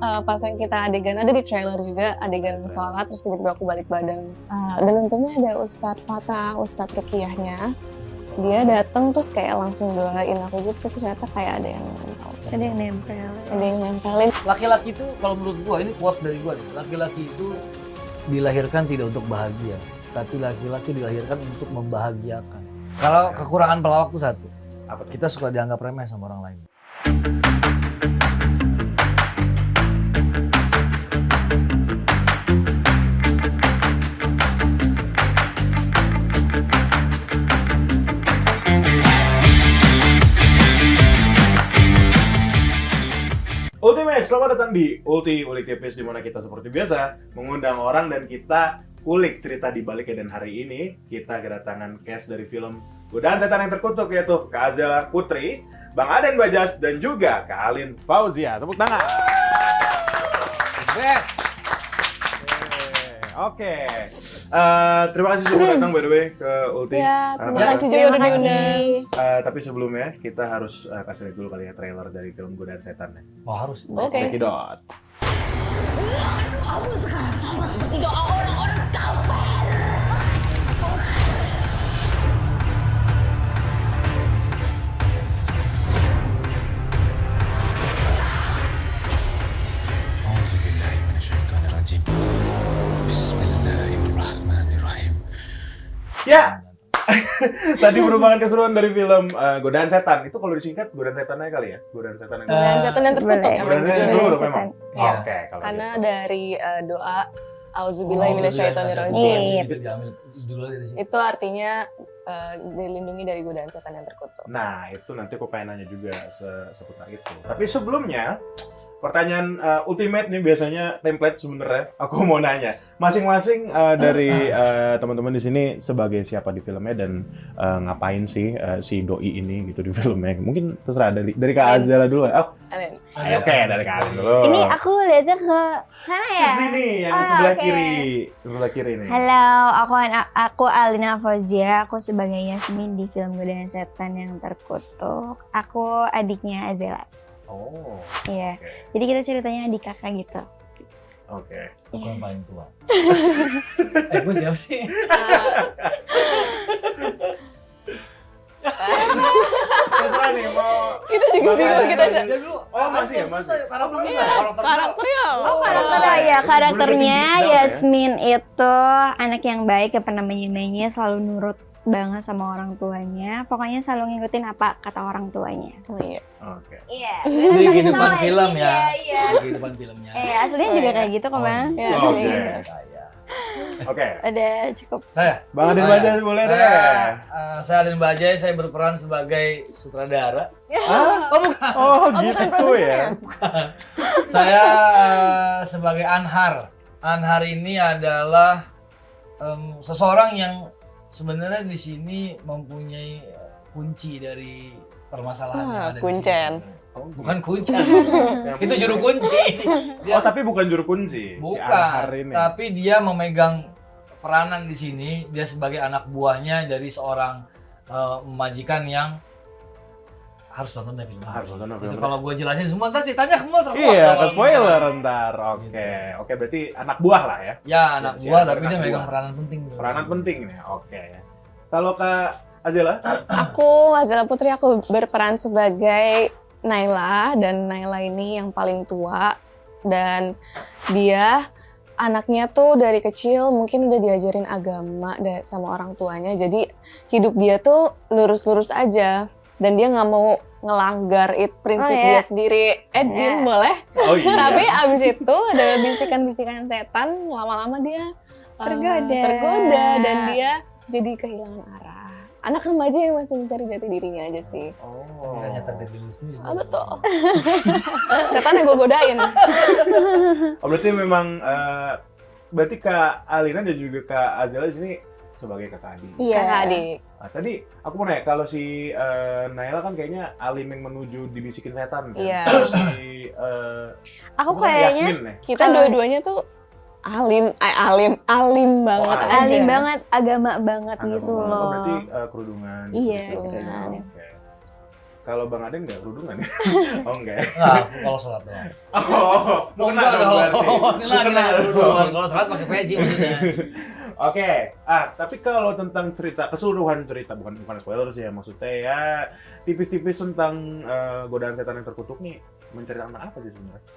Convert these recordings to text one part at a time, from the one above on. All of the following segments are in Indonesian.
pas yang kita adegan, ada di trailer juga adegan sholat, terus tiba-tiba aku balik badan. Dan untungnya ada Ustadz Fatah, Ustadz Ruqiyahnya. Dia datang terus kayak langsung doain aku gitu, ternyata kayak ada yang nempelin. Laki-laki itu kalau menurut gua, ini quotes dari gua nih, laki-laki itu dilahirkan tidak untuk bahagia, tapi laki-laki dilahirkan untuk membahagiakan. Kalau kekurangan pelawak itu satu, kita suka dianggap remeh sama orang lain. Ultimate, selamat datang di Ulti Ulik Tipis, di mana kita seperti biasa mengundang orang dan kita kulik cerita di baliknya. Dan hari ini kita kedatangan cast dari film Godaan Setan yang Terkutuk, yaitu Kak Azela Putri, Bang Aden Bajas, dan juga Kak Alin Fauzia. Tepuk tangan. Best. Oke. Terima kasih sudah datang by the way ke Ulti. Ya, terima kasih juga udah diundang. Tapi sebelumnya kita harus kasih lihat dulu kali ya trailer dari film Godaan Setan. Oh harus. Oke. Cekidot. Kamu sekarang sama seperti doa orang-orang kafir. A'udzubillahi minasyaitonirrajim. Bismillahirrahmanirrahim. Ya. Tadi merupakan keseruan dari film Godaan Setan. Itu kalau disingkat Godaan Setan aja kali ya? Godaan Setan yang Dan setan yang terkutuk boleh. emang Godaan Setan judulnya. dulu memang. Iya. Oke, kalau Karena gitu. dari doa Auzubillahi minasyaitonirrajim. Rajim. Itu artinya dilindungi dari godaan setan yang terkutuk. Nah, itu nanti aku pengen nanya juga seputar itu. Tapi sebelumnya, pertanyaan ultimate nih biasanya template sebenarnya. Aku mau nanya, masing-masing dari teman-teman di sini sebagai siapa di filmnya dan ngapain sih si doi ini gitu di filmnya? Mungkin terserah dari Kak Alin. Azela dulu. Oh, Alin. oke, dari Kak Alin dulu. Ini aku lihatnya ke sana Ke ya. sini yang Oh, sebelah oke. kiri, sebelah kiri nih. Halo, aku Alina Fauzia. Aku sebagai Yasmin di film Godaan Setan yang Terkutuk. Aku adiknya Azela. Oh, Iya. oke. Jadi kita ceritanya adik kakak gitu. Oke. Aku yang paling tua. Gue siapa sih? Terserah nih mau. Kita juga Bang bingung Aden kita. aja. Dia dulu. Oh, masih ya, masih. Karakternya. Oh, karakternya ya, karakternya Udah ketinggi Yasmin itu anak yang baik, yang pernah menyenangnya, selalu nurut banget sama orang tuanya. Pokoknya selalu ngikutin apa kata orang tuanya. Oh, iya. Oke. Iya. Di kehidupan film ya. Iya, iya. Di kehidupan filmnya. Aslinya juga kayak gitu kok, Bang. Ya, Oke. aslinya. Saya. Oke. Udah cukup. Saya. Bang Aden Saya. Bajas boleh deh. Saya Aden Bajai, saya berperan sebagai sutradara. Oh, Oh, bukan gitu produsernya? ya. Saya sebagai Anhar. Anhar ini adalah seseorang yang sebenarnya di sini mempunyai kunci dari permasalahan yang ada di kuncen. sini. Bukan kuncen. Itu juru kunci. Oh, tapi bukan juru kunci. Si Bukan, Anhar ini. tapi dia memegang peranan di sini. Dia sebagai anak buahnya dari seorang majikan yang harus nonton deh film. Harus nonton Itu film. kalau gue jelasin semua ntar sih tanya semua terus. Iya, ke spoiler ntar. Oke. Oke, berarti anak buah lah ya. Ya anak Si buah Anhar tapi dia anak megang buah. peranan penting. Peranan penting nih. Oke. Kalau Kak Azela? Aku Azela Putri, aku berperan sebagai Naila, dan Naila ini yang paling tua, dan dia anaknya tuh dari kecil mungkin udah diajarin agama sama orang tuanya, jadi hidup dia tuh lurus-lurus aja dan dia nggak mau ngelanggar prinsip Oh, ya. dia sendiri. Diem boleh, Oh iya. tapi abis itu ada bisikan-bisikan setan, lama-lama dia tergoda dan dia jadi kehilangan arah. Anak remaja yang masih mencari jati dirinya aja sih. Oh. Misalnya tadi Lusmi. Betul. Setan yang gue godain. Oh, berarti memang berarti Kak Alina dan juga Kak Azela di sini sebagai kakak adik. Iya. Kakak adik. Nah, tadi aku mau nanya, kalau si Naila kan kayaknya Alim yang menuju dibisikin setan kan? Iya. Terus si Aku bukan kayaknya Yasmin ya? Kita dua-duanya tuh alim banget Oh, aja. alim banget, agama banget Agama gitu banget. loh. Oh, berarti kerudungan. Iya, gitu. kerudungan. Oke. Kalau Bang Aden nggak kerudungan ya? Oh enggak ya? Nah, aku kalau sholat doang. Oh, mukena dong berarti. Mukena dong. Kalau sholat pakai peci maksudnya. Oke, tapi kalau tentang cerita, keseluruhan cerita, bukan spoiler sih ya, maksudnya ya tipis-tipis tentang godaan setan yang terkutuk nih, menceritakan apa sih sebenarnya?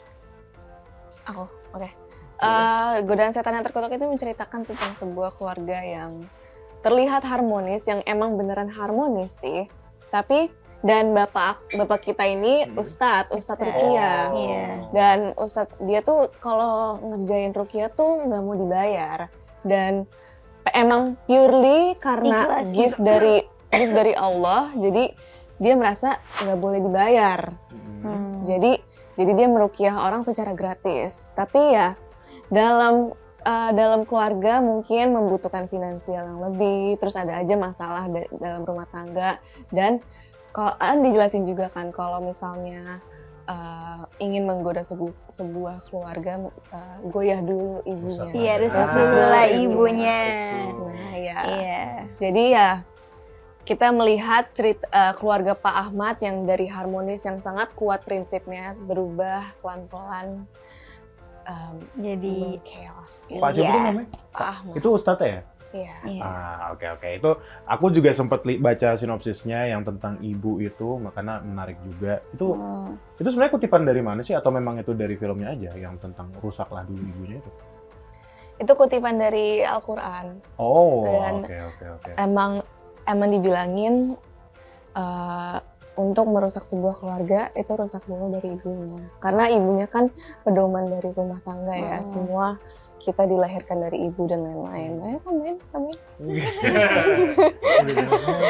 Aku, oke. Godaan setan yang terkutuk itu menceritakan tentang sebuah keluarga yang terlihat harmonis, yang emang beneran harmonis sih. Tapi, dan bapak kita ini Ustadz Ruqyah. Iya. Dan Ustadz dia tuh kalau ngerjain Ruqyah tuh nggak mau dibayar. Dan emang purely karena Ikhlas gift dari Allah, jadi dia merasa nggak boleh dibayar. Jadi dia meruqyah orang secara gratis. Tapi ya dalam keluarga mungkin membutuhkan finansial yang lebih, terus ada aja masalah dalam rumah tangga. Dan kalau dijelasin juga kan kalau misalnya ingin menggoda sebuah keluarga, goyah dulu ibunya. Iya, harus Ah, sebelah itu. ibunya. Nah ya, Iya. jadi ya kita melihat cerita keluarga Pak Ahmad yang dari harmonis yang sangat kuat prinsipnya berubah pelan-pelan Jadi chaos gitu. Pak siapa tuh namanya? Pak Ahmad. Itu Ustadz ya? Iya. iya. Oke. Itu aku juga sempat baca sinopsisnya yang tentang ibu itu, makanya menarik juga. Itu sebenarnya kutipan dari mana sih? Atau memang itu dari filmnya aja yang tentang rusaklah dulu ibunya itu? Itu kutipan dari Al-Quran. Oh, Dan oke. Emang dibilangin untuk merusak sebuah keluarga itu rusak dulu dari ibunya. Karena ibunya kan pedoman dari rumah tangga ya. Semua kita dilahirkan dari ibu dan lain-lain. Ayo komen.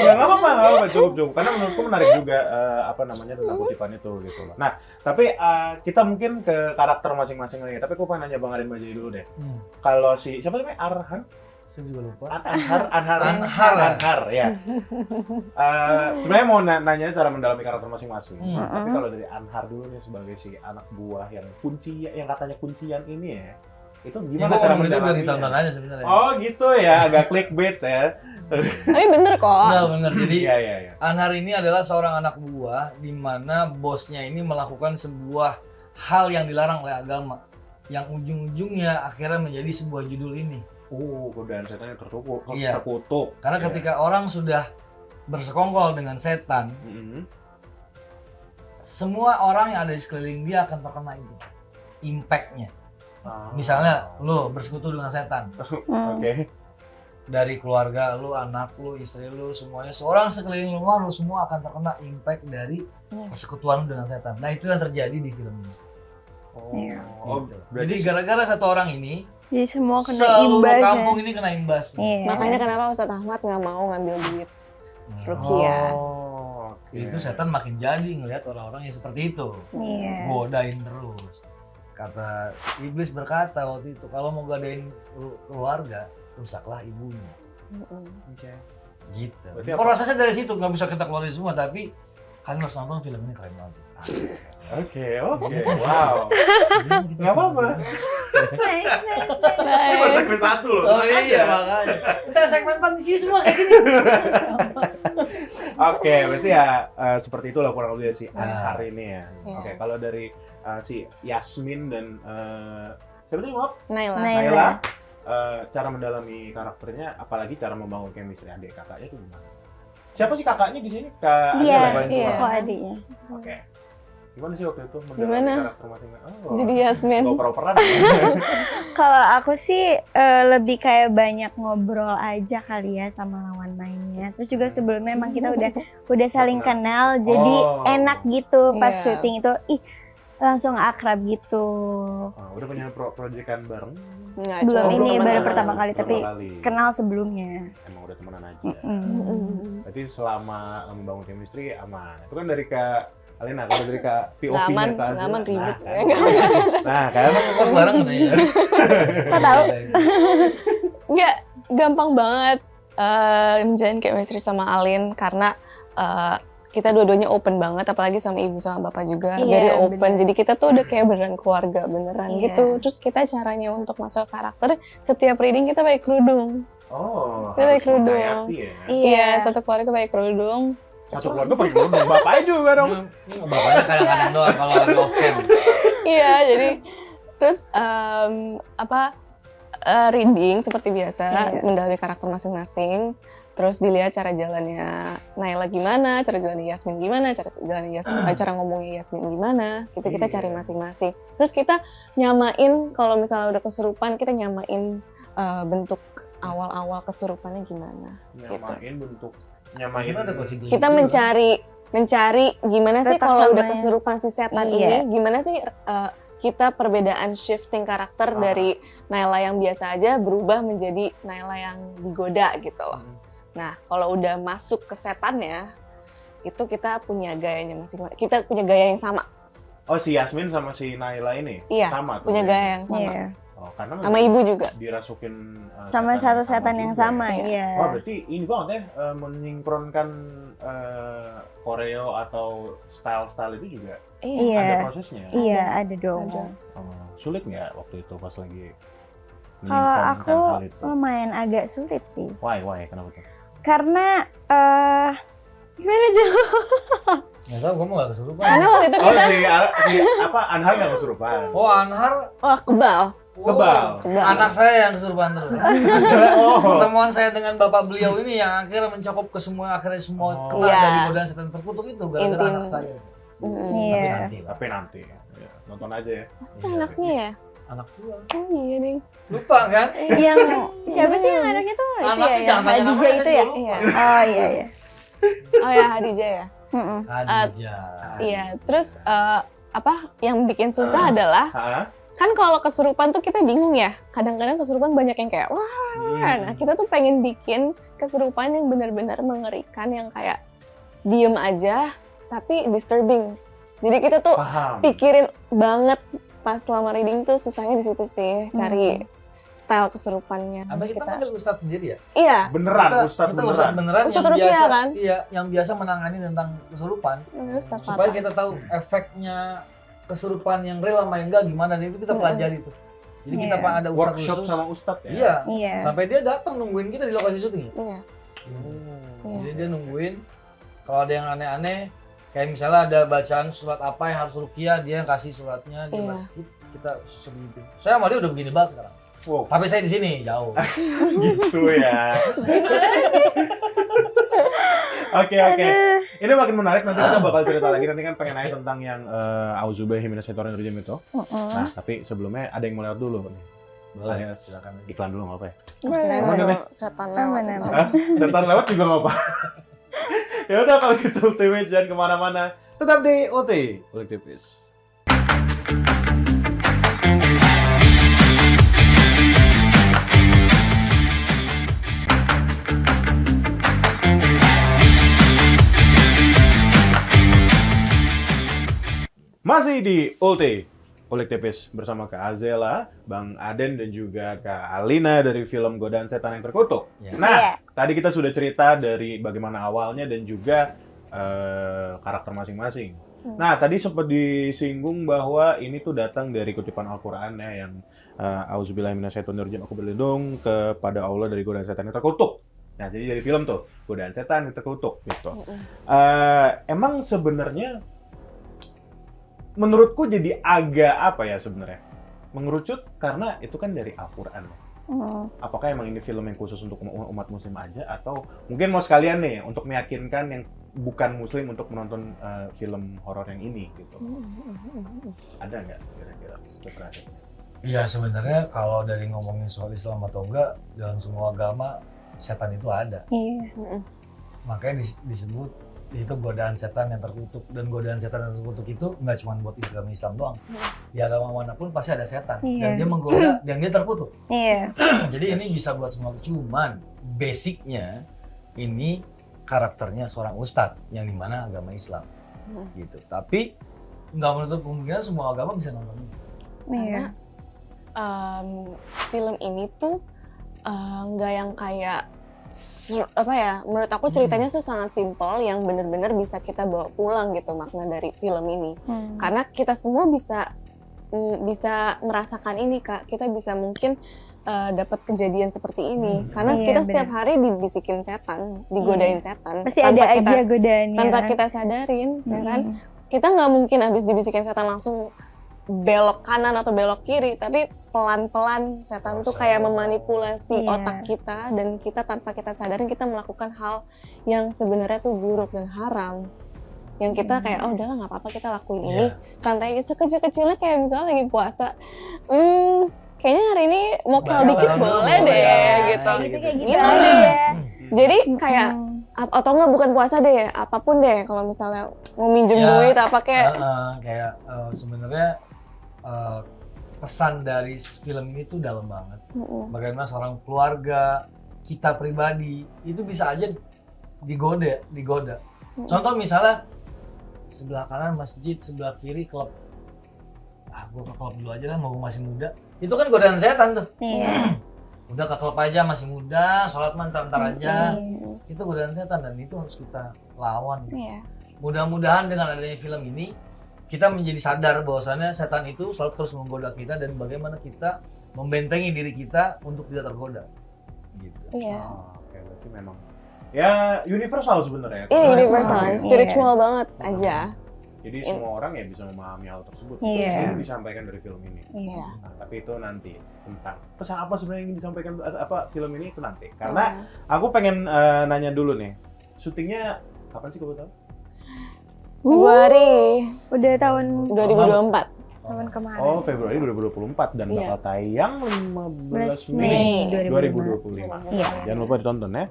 Ya nggak apa-apa, cukup. Karena menurutku menarik juga tentang kutipan itu gitu loh. Nah, tapi kita mungkin ke karakter masing-masing lagi. Tapi aku pengen nanya Bang Aden Bajai dulu deh. Kalau siapa namanya? Arhan? Saya juga lupa. Anhar ya. Sebenarnya mau nanya cara mendalami karakter masing-masing. Tapi kalau dari Anhar dulu nih sebagai si anak buah yang katanya kuncian ini ya. Itu gimana cara itu udah mendalaminya? ditonton aja sebenarnya. Oh gitu ya, agak clickbait ya. Tapi bener kok. Enggak bener. Jadi Iya. Anhar ini adalah seorang anak buah di mana bosnya ini melakukan sebuah hal yang dilarang oleh agama, yang ujung-ujungnya akhirnya menjadi sebuah judul ini. Godaan setan yang terkutuk. Iya. Terkutuk. Karena ketika orang sudah bersekongkol dengan setan, semua orang yang ada di sekeliling dia akan terkena itu, impact-nya. Misalnya lu bersekutu dengan setan, Oke. dari keluarga lu, anak lu, istri lu, semuanya, seorang sekeliling rumah lu semua akan terkena impact dari persekutuan lu dengan setan. Nah itu yang terjadi di film ini. Gitu. Jadi gara-gara satu orang ini, Jadi semua kena seluruh imbas ya. kampung ini kena imbas. Iya. Makanya kenapa Ustadz Ahmad nggak mau ngambil duit Ruqyah. Oke. Itu setan makin jadi ngelihat orang-orang yang seperti itu. Iya. Godain terus. Kata iblis berkata waktu itu, kalau mau godain keluarga, rusaklah ibunya. Oke. Gitu. Berarti apa? Prosesnya dari situ, nggak bisa kita keluarin semua, tapi kalian harus nonton film ini, keren banget. Oke. Wow. Nggak apa-apa. Ini baru segmen 1 loh. Oh iya, makanya. Kita segmen fantasi semua kayak gini. Oke, berarti ya seperti itulah kurang lebih si Anhar ini ya. Iya. Oke, kalau dari si Yasmin dan siapa tadi maaf? Naila. Naila, cara mendalami karakternya, apalagi cara membangun chemistry adik kakaknya itu gimana? Siapa sih kakaknya di sini? Kak Dia, Adela paling tua. iya. kok adiknya. Oke. Gimana sih waktu itu mendalami Gimana? karakter masing-masing? Jadi Yasmin. Gak oper-operan ya? Kalau aku sih lebih kayak banyak ngobrol aja kali ya sama lawan mainnya. Terus juga sebelumnya emang kita udah saling kenal, jadi Oh. enak gitu pas Iya. syuting itu. Langsung akrab gitu. Udah punya proyekan bareng? Nggak, Belum cuma ini, teman baru aja. pertama kali, tapi kali. kenal sebelumnya. Emang udah temenan aja. Mm-mm. Berarti selama membangun chemistry aman. Itu kan dari Kak Alena, kalau dari Kak POV-nya Nggak aman, Kak nggak aman, Azura. ribet. Nah, kan? Kos bareng katanya. Kok tahu? Nggak, gampang banget menjalin chemistry sama Alin karena kita dua-duanya open banget, apalagi sama ibu sama bapak juga Iya, very open. bener. Jadi kita tuh udah kayak beneran keluarga beneran Iya. gitu. Terus kita caranya untuk masuk karakter, setiap reading kita pakai kerudung. Oh, Kita pakai harus kerudung. menghayati ya. Iya. Satu keluarga pakai kerudung. Satu keluarga pakai kerudung, bapaknya juga dong. Ini bapaknya kadang-kadang doang kalau lagi off cam. Iya, jadi terus reading seperti biasa, mendalami karakter masing-masing. Terus dilihat cara jalannya Naila gimana, cara jalannya Yasmin gimana, cara ngomongnya Yasmin gimana. Gitu kita cari masing-masing. Terus kita nyamain kalau misalnya udah kesurupan, kita nyamain bentuk awal-awal kesurupannya gimana. Nyamain ada coaching Kita mencari gimana sih Letak kalau udah sama- kesurupan si setan Iya. ini, gimana sih kita perbedaan shifting karakter dari Naila yang biasa aja berubah menjadi Naila yang digoda gitu loh. Nah, kalau udah masuk ke setannya, itu kita punya gayanya masing-masing. Kita punya gaya yang sama. Oh, si Yasmin sama si Naila ini Iya, sama tuh. punya kayaknya. gaya yang sama. Iya. Oh, karena Sama ibu juga. dirasukin Sama satu setan yang juga sama, ya. iya. Wah, berarti ini banget ya, menyinkronkan koreo atau style-style itu juga Iya. ada Iya. prosesnya. Iya, ada dong. Ada. Sulit nggak waktu itu pas lagi Kalau menyinkronkan aku hal itu? lumayan agak sulit sih. Why, kenapa tuh? Karena gimana jawab? Nggak tahu, kamu nggak kesurupan. Karena waktu itu Oh, kita, si Anhar nggak kesurupan. Oh, Anhar. wah kebal. Kebal. Anak saya yang kesurupan terus. Oh, Pertemuan saya dengan bapak beliau ini yang akhirnya mencakup ke semua kena Iya. dari godaan setan terkutuk itu gara-gara Intim. anak saya. Iya. Tapi nanti lah. tapi nanti ya, nonton aja ya. Masa anaknya ya? Anak gua. Oh iya deh. Lupa kan? Yang siapa sih yang anaknya tuh? Itu Anaknya ya, yang jangan tanya Hadijah namanya, itu saya ya? juga lupa. Iya. Oh iya iya. Oh ya, Hadijah ya. Mm-mm. Hadijah. Iya, terus yang bikin susah adalah Hah? kan kalau kesurupan tuh kita bingung ya. Kadang-kadang kesurupan banyak yang kayak wah. Nah, kita tuh pengen bikin kesurupan yang benar-benar mengerikan yang kayak diem aja tapi disturbing. Jadi kita tuh Paham. pikirin banget pas selama reading tuh susahnya di situ sih cari style kesurupannya. Apa kita panggil ustadz sendiri ya? Iya. Beneran, kita Ustadz beneran. ustadz beneran Ustadz yang rupiah, biasa kan? Iya, yang biasa menangani tentang kesurupan Ustaz supaya Fatah. kita tahu efeknya kesurupan yang real sama yang enggak gimana, dan itu kita pelajari tuh. Jadi kita Iya. ada ustadz Workshop khusus. sama Ustadz ya? Iya. Iya. Sampai dia datang nungguin kita di lokasi syuting. Iya. Oh. Jadi dia nungguin kalau ada yang aneh-aneh, kayak misalnya ada bacaan surat apa yang harus ruqyah, dia yang kasih suratnya, dia Iya. kasih, kita segitu. Saya sama dia udah begini banget sekarang. Wow, Tapi saya di sini jauh. gitu ya. Oke. Ini makin menarik, nanti kita bakal cerita lagi. Nanti kan pengen nanya tentang yang auzubillahi minasyaitonirrajim itu. Nah, tapi sebelumnya ada yang mau lewat dulu nih. Boleh, Ada silakan. iklan dulu nggak apa ya? Kirain Aman, ada Nek? setan Aman, lewat. aman. Hah? Setan lewat juga nggak apa. Ya udah kalau gitu Ultimate jangan kemana-mana. Tetap di OT Kolektifis. Masih di Ulte Kolektifis bersama Kak Azela, Bang Aden dan juga Kak Alina dari film Godaan Setan yang Terkutuk. Ya. Nah, tadi kita sudah cerita dari bagaimana awalnya dan juga karakter masing-masing. Nah, tadi sempat disinggung bahwa ini tuh datang dari kutipan Al-Qur'an ya yang auzubillahi minasyaitonirrajim, aku berlindung kepada Allah dari godaan setan yang terkutuk. Nah, jadi dari film tuh, Godaan Setan yang Terkutuk gitu. Emang sebenarnya menurutku jadi agak apa ya sebenarnya? Mengerucut karena itu kan dari Al-Qur'an. Apakah emang ini film yang khusus untuk umat muslim aja atau mungkin mau sekalian nih untuk meyakinkan yang bukan muslim untuk menonton film horor yang ini gitu. Ada nggak kira-kira? Terserah sih. Iya, sebenarnya kalau dari ngomongin soal Islam atau enggak, dalam semua agama setan itu ada. Iya. Makanya disebut itu godaan setan yang terkutuk, dan godaan setan yang terkutuk itu nggak cuma buat agama Islam doang. Di agama manapun pasti ada setan dan Iya. dia menggoda dan dia terkutuk. Iya. Jadi ini bisa buat semua, cuman basicnya ini karakternya seorang ustadz yang dimana agama Islam gitu. Tapi nggak menutup kemungkinan semua agama bisa nonton ini. Iya. Film ini tuh nggak yang kayak apa ya, menurut aku ceritanya tuh sangat simpel yang bener-bener bisa kita bawa pulang gitu makna dari film ini. Karena kita semua bisa bisa merasakan ini Kak, kita bisa mungkin dapat kejadian seperti ini karena Iya, kita benar. setiap hari dibisikin setan, digodain setan Pasti ada aja godaannya. tanpa kan? kita sadarin, ya kan? Kita nggak mungkin habis dibisikin setan langsung belok kanan atau belok kiri, tapi pelan-pelan setan tuh kayak memanipulasi Iya. otak kita dan kita tanpa kita sadarin kita melakukan hal yang sebenarnya tuh buruk dan haram. Yang kita kayak oh udahlah nggak apa-apa kita lakuin ini santai aja sekecil-kecilnya kayak misalnya lagi puasa. Kayaknya hari ini mokel Bakal dikit dulu, boleh boleh deh ya. gitu. Gitu kayak gitu Gitu aja. deh. Jadi kayak atau enggak bukan puasa deh, apapun deh kalau misalnya mau minjem Ya, duit apa kayak kayak sebenarnya pesan dari film ini tuh dalam banget. Bagaimana seorang keluarga, kita pribadi itu bisa aja digoda. Contoh misalnya sebelah kanan masjid, sebelah kiri klub. Gue ke klub dulu aja lah, mau masih muda. Itu kan godaan setan tuh. Iya. Udah ke klub aja masih muda, sholat ntar aja. Hmm. Itu godaan setan dan itu harus kita lawan. Iya. Mudah-mudahan dengan adanya film ini kita menjadi sadar bahwasannya setan itu selalu terus menggoda kita dan bagaimana kita membentengi diri kita untuk tidak tergoda. Gitu. Iya. Oke, berarti memang ya universal sebenarnya. Iya Karena- universal, Iya. spiritual banget aja. Jadi semua orang ya bisa memahami hal tersebut. Iya. Yang disampaikan dari film ini. Iya. Nah, tapi itu nanti tentang pesan apa sebenarnya yang ingin disampaikan apa film ini itu nanti. Karena aku pengen nanya dulu nih, syutingnya kapan sih kebetulan? Februari Udah tahun 2024. kemarin. Oh, Februari 2024 dan Iya. bakal tayang 15 Mei Mei 2025. 2025. Iya. Jangan lupa ditonton ya.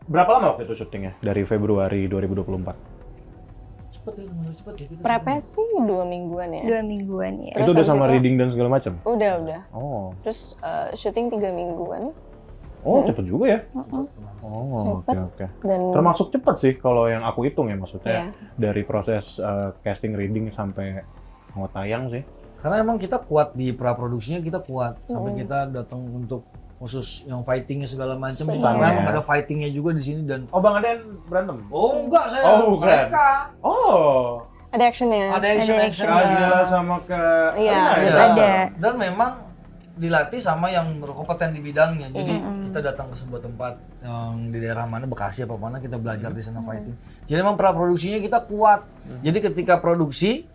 Berapa lama waktu itu syutingnya dari Februari 2024? Cepet ya. Prepnya sih 2 mingguan ya. 2 mingguan ya. Terus Itu udah habis sama itu- reading dan segala macam? Udah. Oh. Terus syuting 3 mingguan Oh, cepet juga ya? Oh, Cepet. oke. dan Termasuk cepet sih kalau yang aku hitung ya maksudnya. Iya. Dari proses casting reading sampai mau tayang sih. Karena emang kita kuat di praproduksinya, kita kuat sampai kita datang untuk khusus yang fightingnya segala macam. Iya. Karena emang ada fightingnya juga di sini dan Oh, Bang Aden berantem? oh enggak saya Oh, bukan. mereka Oh, ada actionnya. ada action. Kazia sama ke Iya, Arina ya? Iya. Ada. Dan memang dilatih sama yang berkompeten di bidangnya. Jadi kita datang ke sebuah tempat yang di daerah mana, Bekasi apa mana, kita belajar di sana fighting. Jadi memang praproduksinya kita kuat. Jadi ketika produksi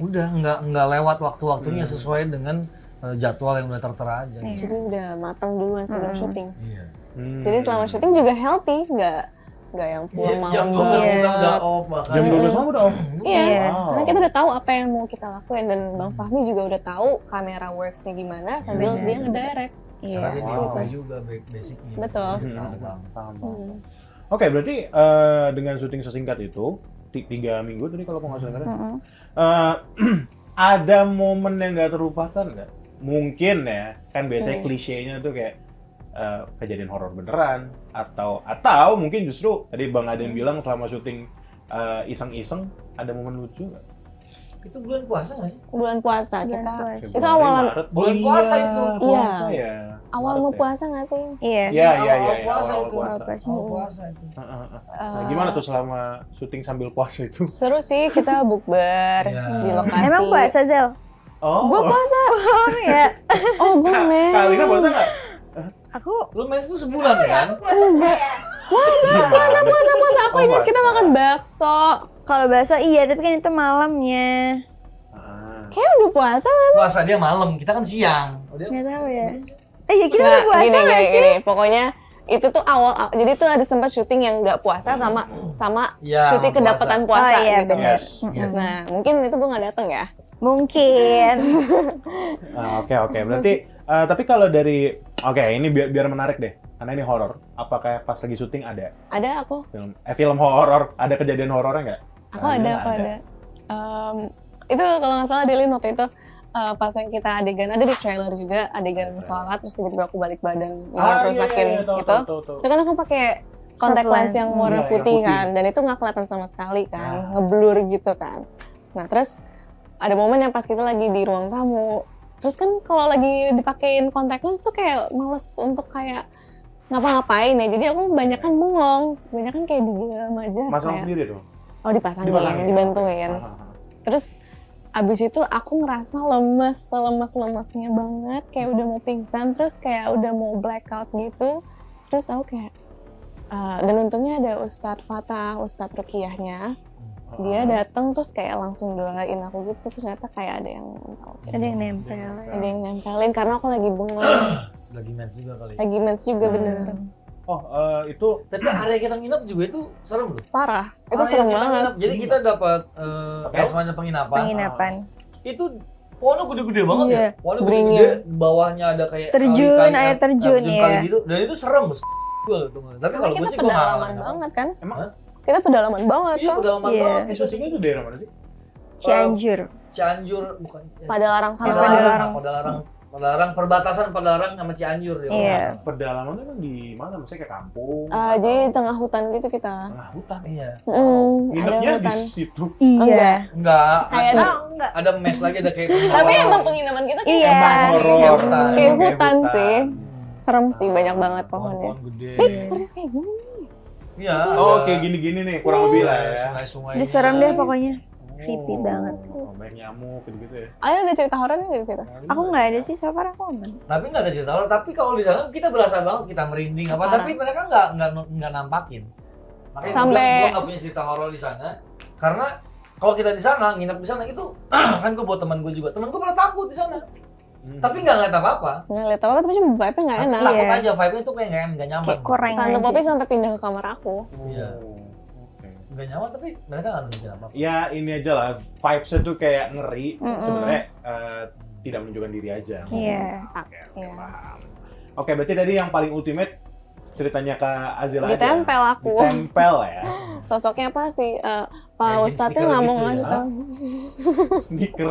udah nggak lewat waktu-waktunya sesuai dengan jadwal yang udah tertera aja. Iya. Jadi udah matang duluan sebelum syuting. Iya. Jadi selama syuting juga healthy, nggak yang pulang malam. Jam 12 Iya. kita udah off bahkan. Jam 12 malam udah off? Iya, Iya. karena kita udah tahu apa yang mau kita lakuin dan Bang Fahmi juga udah tahu kamera works-nya gimana sambil Benar. dia ngedirect. Iya. Karena dia Wow. DOP juga basicnya. Betul. Tahu banget. Paham. Hmm. Oke, berarti dengan syuting sesingkat itu 3 minggu tadi kalau nggak salah ada momen yang nggak terlupakan nggak? Mungkin ya, kan biasanya klisenya tuh kayak kejadian horor beneran atau mungkin justru tadi Bang Aden bilang selama syuting iseng-iseng ada momen lucu nggak? Itu bulan puasa nggak sih? Bulan puasa Bulan kita. puasa. Itu awalan Maret. Bulan puasa itu. Puasa ya. awal Maret mau ya? puasa nggak sih? Iya. Iya, Awal puasa awal itu. puasa. Puasa. Oh, puasa itu. Nah, gimana tuh selama syuting sambil puasa itu? Seru sih, kita bukber Iya. di lokasi. Emang puasa, Zel? Oh, Gue puasa. Oh ya. Oh gue men. Kalina puasa nggak? Aku Lu mens lu sebulan kan? Puasa. Aku Oh, ingat kita puasa. makan bakso. kalau bakso iya, tapi kan itu malamnya. Kayak udah puasa nggak? Puasa dia malam, kita kan siang. Oh, dia Nggak tahu ya. Ya kita Nggak, udah puasa nggak sih? gini. Pokoknya itu tuh awal. Jadi tuh ada sempat syuting yang nggak puasa sama Iya, syuting puasa. kedapatan puasa Oh, iya, gitu. benar. Yes. Nah mungkin itu gue nggak datang ya. Mungkin. Oke. Berarti tapi kalau dari ini biar menarik deh. Karena ini horor. Apakah pas lagi syuting ada Ada aku. film horor? Ada kejadian horornya nggak? Aku ada. Itu kalau nggak salah Delin waktu itu pas yang kita adegan ada di trailer juga adegan sholat terus tiba-tiba aku balik badan rusakin tahu, itu. tahu. Itu kan aku pakai contact Soft lens lens. yang warna Iya, yang putih putih. kan dan itu nggak kelihatan sama sekali kan, ngeblur gitu kan. Nah terus ada momen yang pas kita lagi di ruang tamu. Terus kan kalau lagi dipakein contact lens tuh kayak males untuk kayak ngapa-ngapain ya. Jadi aku banyakan bengong, banyakan kayak diam aja. Masang kayak, sendiri tuh. oh dipasangin, Dipasangin. dibantuin. Terus abis itu aku ngerasa lemes-lemesnya banget, kayak udah mau pingsan, terus kayak udah mau blackout gitu. Terus aku kayak, dan untungnya ada Ustadz Fatah, Ustadz Ruqyahnya. Dia datang terus kayak langsung doain aku gitu, ternyata kayak ada yang nempel. Ada yang nempelin karena aku lagi bengong. Lagi mens juga kali. Lagi mens juga bener. Oh, itu Tapi area kita nginep juga itu serem loh. Parah, itu Area serem kita banget. nginep, jadi kita dapat Hotel? kayak semacam penginapan. Itu pohonnya gede-gede banget Iya, ya. Pohonnya beringin. gede-gede, bawahnya ada kayak Terjun, kali-kali, air terjun, kali ya. gitu. Dan itu serem. Gue tuh. Tapi Karena kalau gue kita sih gue nggak pedalaman nggak- banget kan? emang Kita pedalaman banget Iya, kan? pedalaman Iya. banget. posisinya itu daerah mana sih? Cianjur. Cianjur bukan. Padalarang sama Padalarang perbatasan Padalarang sama Cianjur ya. Iya. Pedalaman itu kan di mana? Maksudnya kayak kampung? Jadi di tengah hutan gitu kita. tengah hutan. Iya. Ada Nginepnya di hutan. situ. Iya. Enggak. Kayak ada, enggak. ada mes lagi ada kayak penginapan. Tapi emang penginapan kita kayak Iya. hutan. Horor. Kayak hutan sih. Serem sih, banyak banget pohonnya. Pohon gede. Persis kayak gini. Iya. Oh, ada- kayak gini-gini nih, kurang lebih lah ya. Sungai-sungai. Udah serem deh pokoknya. Creepy banget. Oh, banyak nyamuk gitu-gitu ya. Ada cerita horornya nggak di situ? Aku nggak ada sih, so far aku aman. Tapi nggak ada cerita horor. Tapi kalau di sana kita berasa banget kita merinding apa. Parah. Tapi mereka nggak nampakin. Makanya Sampai- gue nggak punya cerita horor di sana. Karena kalau kita di sana nginep di sana itu kan gue buat teman gue juga. Teman gue pernah takut di sana. Tapi nggak ngeliat apa-apa. Nggak lihat apa-apa, tapi cuma vibe-nya nggak enak. Takut Iya. aja vibe-nya tuh kayak nggak nyaman. Kayak kurang Tante aja. Poppy sampai pindah ke kamar aku. Iya. Oke. Nggak nyaman tapi mereka nggak nunjukin apa-apa. Ya ini aja lah, vibes-nya tuh kayak ngeri. Mm-mm. Sebenarnya tidak menunjukkan diri aja. Iya. Oke, Iya. paham. Oke, berarti tadi yang paling ultimate ceritanya Kak Azila aja. Ditempel aku. Ditempel ya. Sosoknya apa sih? Pak Legend Ustadznya stiker nggak mau gitu ya. ngasih tahu. Sneaker.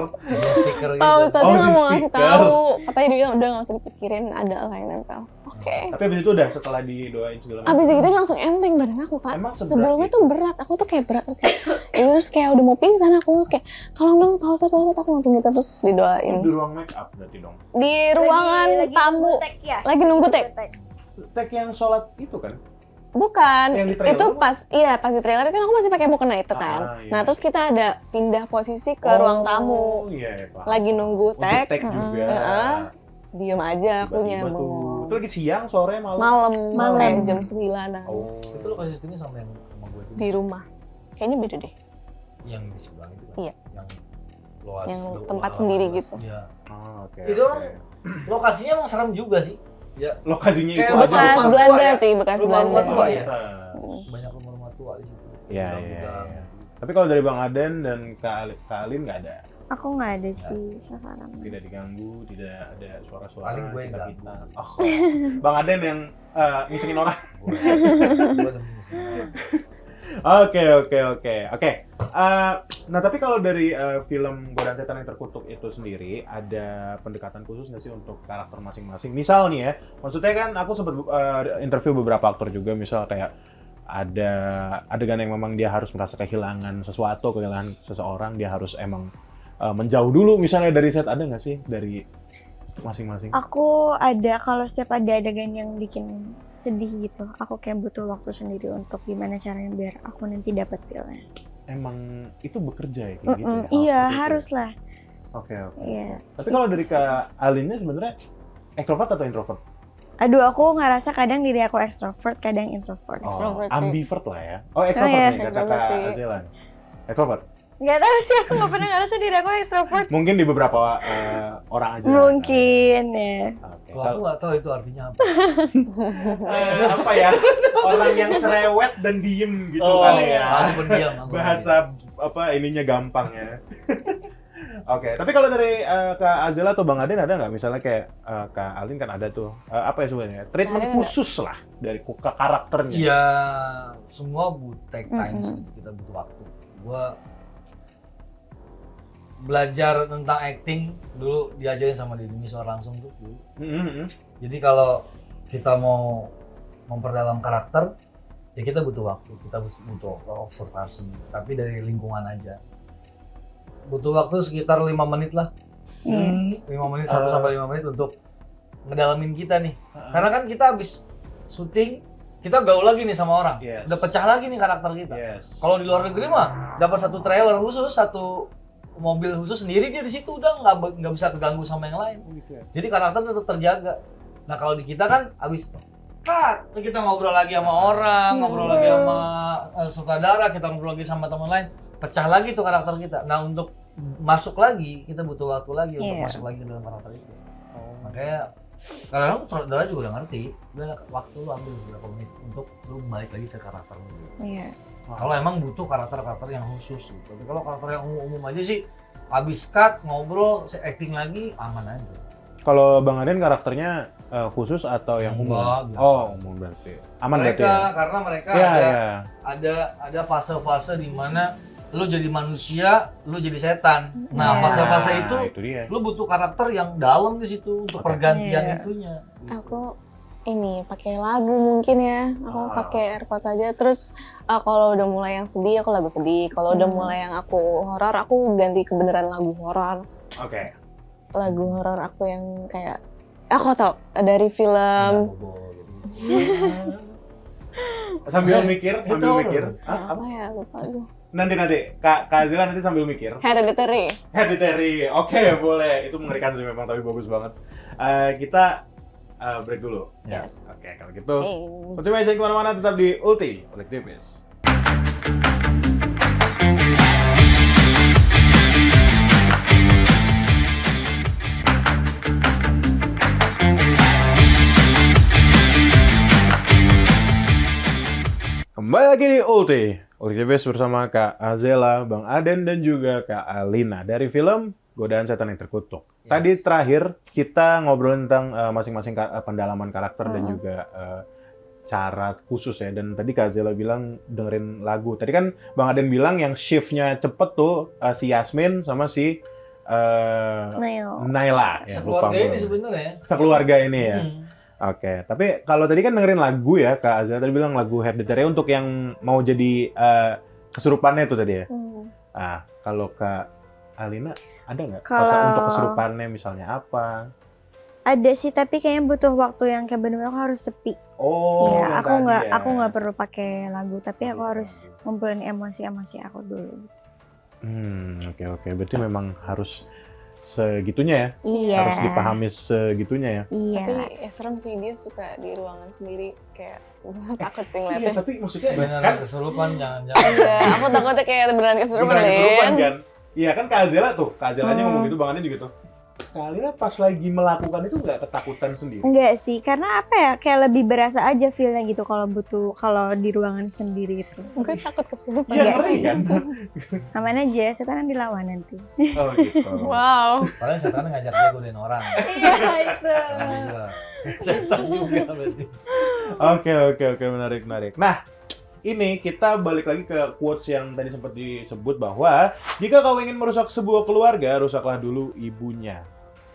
Stiker gitu. Pak Ustadznya Oh, nggak di mau ngasih stiker. tahu. Katanya dia udah nggak usah dipikirin, ada lah yang nempel. Oke. Tapi abis itu udah setelah didoain segala macam. Abis itu langsung enteng badan aku kak. Emang seberat Sebelumnya itu? tuh berat, aku tuh kayak berat kayak itu terus kayak udah mau pingsan aku terus kayak tolong dong Pak Ustadz aku langsung gitu terus didoain Di ruang make up berarti dong. di ruangan Lagi tamu nunggu tag ya? lagi nunggu tek. Tag yang sholat itu kan? Bukan, Yang di trailer itu apa? pas di trailer kan aku masih pakai mukena itu kan. Ah, iya. Nah terus kita ada pindah posisi ke ruang tamu, Iya, Pak. lagi nunggu Untuk tag, tag juga. Heeh. diem aja akunya Tiba-tiba tuh. bengong. Itu lagi siang, sore, malam. Malam, kayak Malam. jam 9-an Oh. Itu lo kasih syutingnya sama yang sama gue juga. di rumah. Kayaknya beda deh. Yang di sebelah itu kan. Iya. Yang luas. Yang tempat sendiri gitu. Iya. Oh, oke. Itu oke. lokasinya emang serem juga sih. Ya. Lokasinya Kayak itu aja. Bekas rumah Belanda tua ya? sih, bekas Rumah Belanda. tua ya? Iya. Banyak rumah tua di situ. Iya, Gudang-gudang. iya. Tapi kalau dari Bang Aden dan Kak Alin nggak ada. Aku nggak ada sih sekarang. Tidak diganggu, tidak ada suara-suara Paling gue yang kita. Oh. Bang Aden yang ngisengin orang. Gue temen di sini. Oke. Nah tapi kalau dari film Godaan Setan yang Terkutuk itu sendiri ada pendekatan khusus nggak sih untuk karakter masing-masing? Misal nih ya, maksudnya kan aku sempat interview beberapa aktor juga, misal kayak ada adegan yang memang dia harus merasa kehilangan sesuatu, kehilangan seseorang, dia harus emang menjauh dulu misalnya dari set, ada nggak sih dari masing-masing? Aku ada, kalau setiap ada adegan yang bikin sedih gitu, aku kayak butuh waktu sendiri untuk gimana caranya biar aku nanti dapat feel-nya. Emang itu bekerja ya kayak gitu? Ya? Iya, Seperti itu. harus lah. Oke. Iya. Tapi kalau dari Itu Kak Alinnya sebenarnya ekstrovert atau introvert? Aduh, aku ngerasa kadang diri aku extrovert, kadang introvert. Extrovert sih. Ambivert lah ya. Oh, extrovert iya, nih kata extrovert Kak sih. Azelan. Extrovert. Gak tahu sih, aku nggak pernah ngerasa diri aku extrovert. Mungkin di beberapa orang aja. Mungkin ya. Oke. Kalau aku nggak tahu itu artinya apa. Apa ya? Orang yang cerewet dan diem gitu Oh, kali ya. aku pendiam. aku Bahasa apa ininya gampang ya. Oke, tapi kalau dari Kak Azela atau Bang Aden ada nggak? Misalnya kayak Kak Alin kan ada tuh, apa ya sebenarnya? Treatment Ada nggak? khusus lah dari ke karakternya. Iya, semua take time Mm-mm. gitu, kita butuh waktu. Gua belajar tentang acting dulu diajarin sama Deddy Miswar langsung tuh dulu. Mm-hmm. Jadi kalau kita mau memperdalam karakter, ya kita butuh waktu, kita butuh observasi, tapi dari lingkungan aja. Butuh waktu sekitar 5 menit lah. 5 menit, 1 sampai 5 menit untuk ngedalamin kita nih. Karena kan kita habis syuting, kita gaul lagi nih sama orang. Yes. Udah pecah lagi nih karakter kita. Yes. Kalau di luar negeri mah dapat satu trailer khusus, satu mobil khusus sendiri, dia di situ udah nggak bisa keganggu sama yang lain. Jadi karakter tetap terjaga. Nah kalau di kita kan abis kita ngobrol lagi sama orang, ngobrol lagi sama sutradara, kita ngobrol lagi sama teman lain, pecah lagi tuh karakter kita. Nah untuk masuk lagi kita butuh waktu lagi untuk masuk lagi ke dalam karakter itu. Makanya kadang-kadang sutradara juga udah ngerti, udah waktu lu ambil beberapa menit untuk lu balik lagi ke karakter lu. Iya. Kalau emang butuh karakter-karakter yang khusus gitu. Tapi kalau karakter yang umum-umum aja sih, habis cut, ngobrol, acting lagi, aman aja. Kalau Bang Aden karakternya khusus atau yang umum? Enggak, biasa. Oh, umum berarti. Aman berarti Mereka, ya? karena mereka Iya. ada fase-fase di mana lu jadi manusia, lu jadi setan. Nah, fase-fase itu dia. lu butuh karakter yang dalam di situ untuk pergantian Iya. itunya. Aku ini pakai lagu mungkin ya. Aku pakai AirPods saja. Terus kalau udah mulai yang sedih aku lagu sedih. Kalau udah mulai yang aku horor aku ganti ke beneran lagu horor. Oke. Lagu horor aku yang kayak aku tau dari film Sambil mikir. apa ya lupa aduh. Nanti Kak Zila nanti sambil mikir. Hereditary. Hereditary. Oke, boleh. Itu mengerikan sih memang, tapi bagus banget. Kita break dulu. Yes. Oke, kalau gitu. Thanks. Motivasi kemana-mana tetap di Ulti oleh Tipis. Kembali lagi di Ulti Tipis bersama Kak Azela, Bang Aden, dan juga Kak Alina dari film Godaan Setan yang Terkutuk. Tadi terakhir kita ngobrol tentang masing-masing pendalaman karakter dan juga cara khusus ya. Dan tadi Kak Azela bilang dengerin lagu. Tadi kan Bang Aden bilang yang shift-nya cepet tuh si Yasmin sama si Naila. Ya, Sekeluarga ini sebenarnya. Sekeluarga ini ya. Oke, tapi kalau tadi kan dengerin lagu ya, Kak Azela tadi bilang lagu Hereditary untuk yang mau jadi kesurupannya itu tadi ya. Ah, kalau Kak Alina ada nggak? Untuk kesurupannya misalnya apa? Ada sih, tapi kayaknya butuh waktu yang kayak benar-benar aku harus sepi. Oh, Iya, yang aku nggak perlu pakai lagu, tapi aku harus ngumpulin emosi-emosi aku dulu. Oke. Berarti memang harus segitunya ya? Iya. Harus dipahami segitunya ya? Iya. Tapi serem sih dia suka di ruangan sendiri kayak takut sih Iya, ngeliatnya. tapi maksudnya Beneran kan kesurupan jangan-jangan. Iya, aku takutnya kayak beneran kesurupan beneran kesurupan Lin. kan? Iya kan Kak Azela tuh, Kak Azelanya ngomong gitu, Bang Aden juga tuh. Kak Alina pas lagi melakukan itu nggak ketakutan sendiri? Enggak sih, karena apa ya, kayak lebih berasa aja feel-nya gitu kalau di ruangan sendiri itu. Gue takut kesurupan. Iya, Enggak ngeri sih. kan? Aman aja, setan dilawan nanti. Oh gitu. Wow. Padahal setan ngajak dia godain orang. Iya itu. Karena dia juga setan juga berarti. Oke, menarik. Nah, ini kita balik lagi ke quotes yang tadi sempat disebut bahwa jika kau ingin merusak sebuah keluarga, rusaklah dulu ibunya.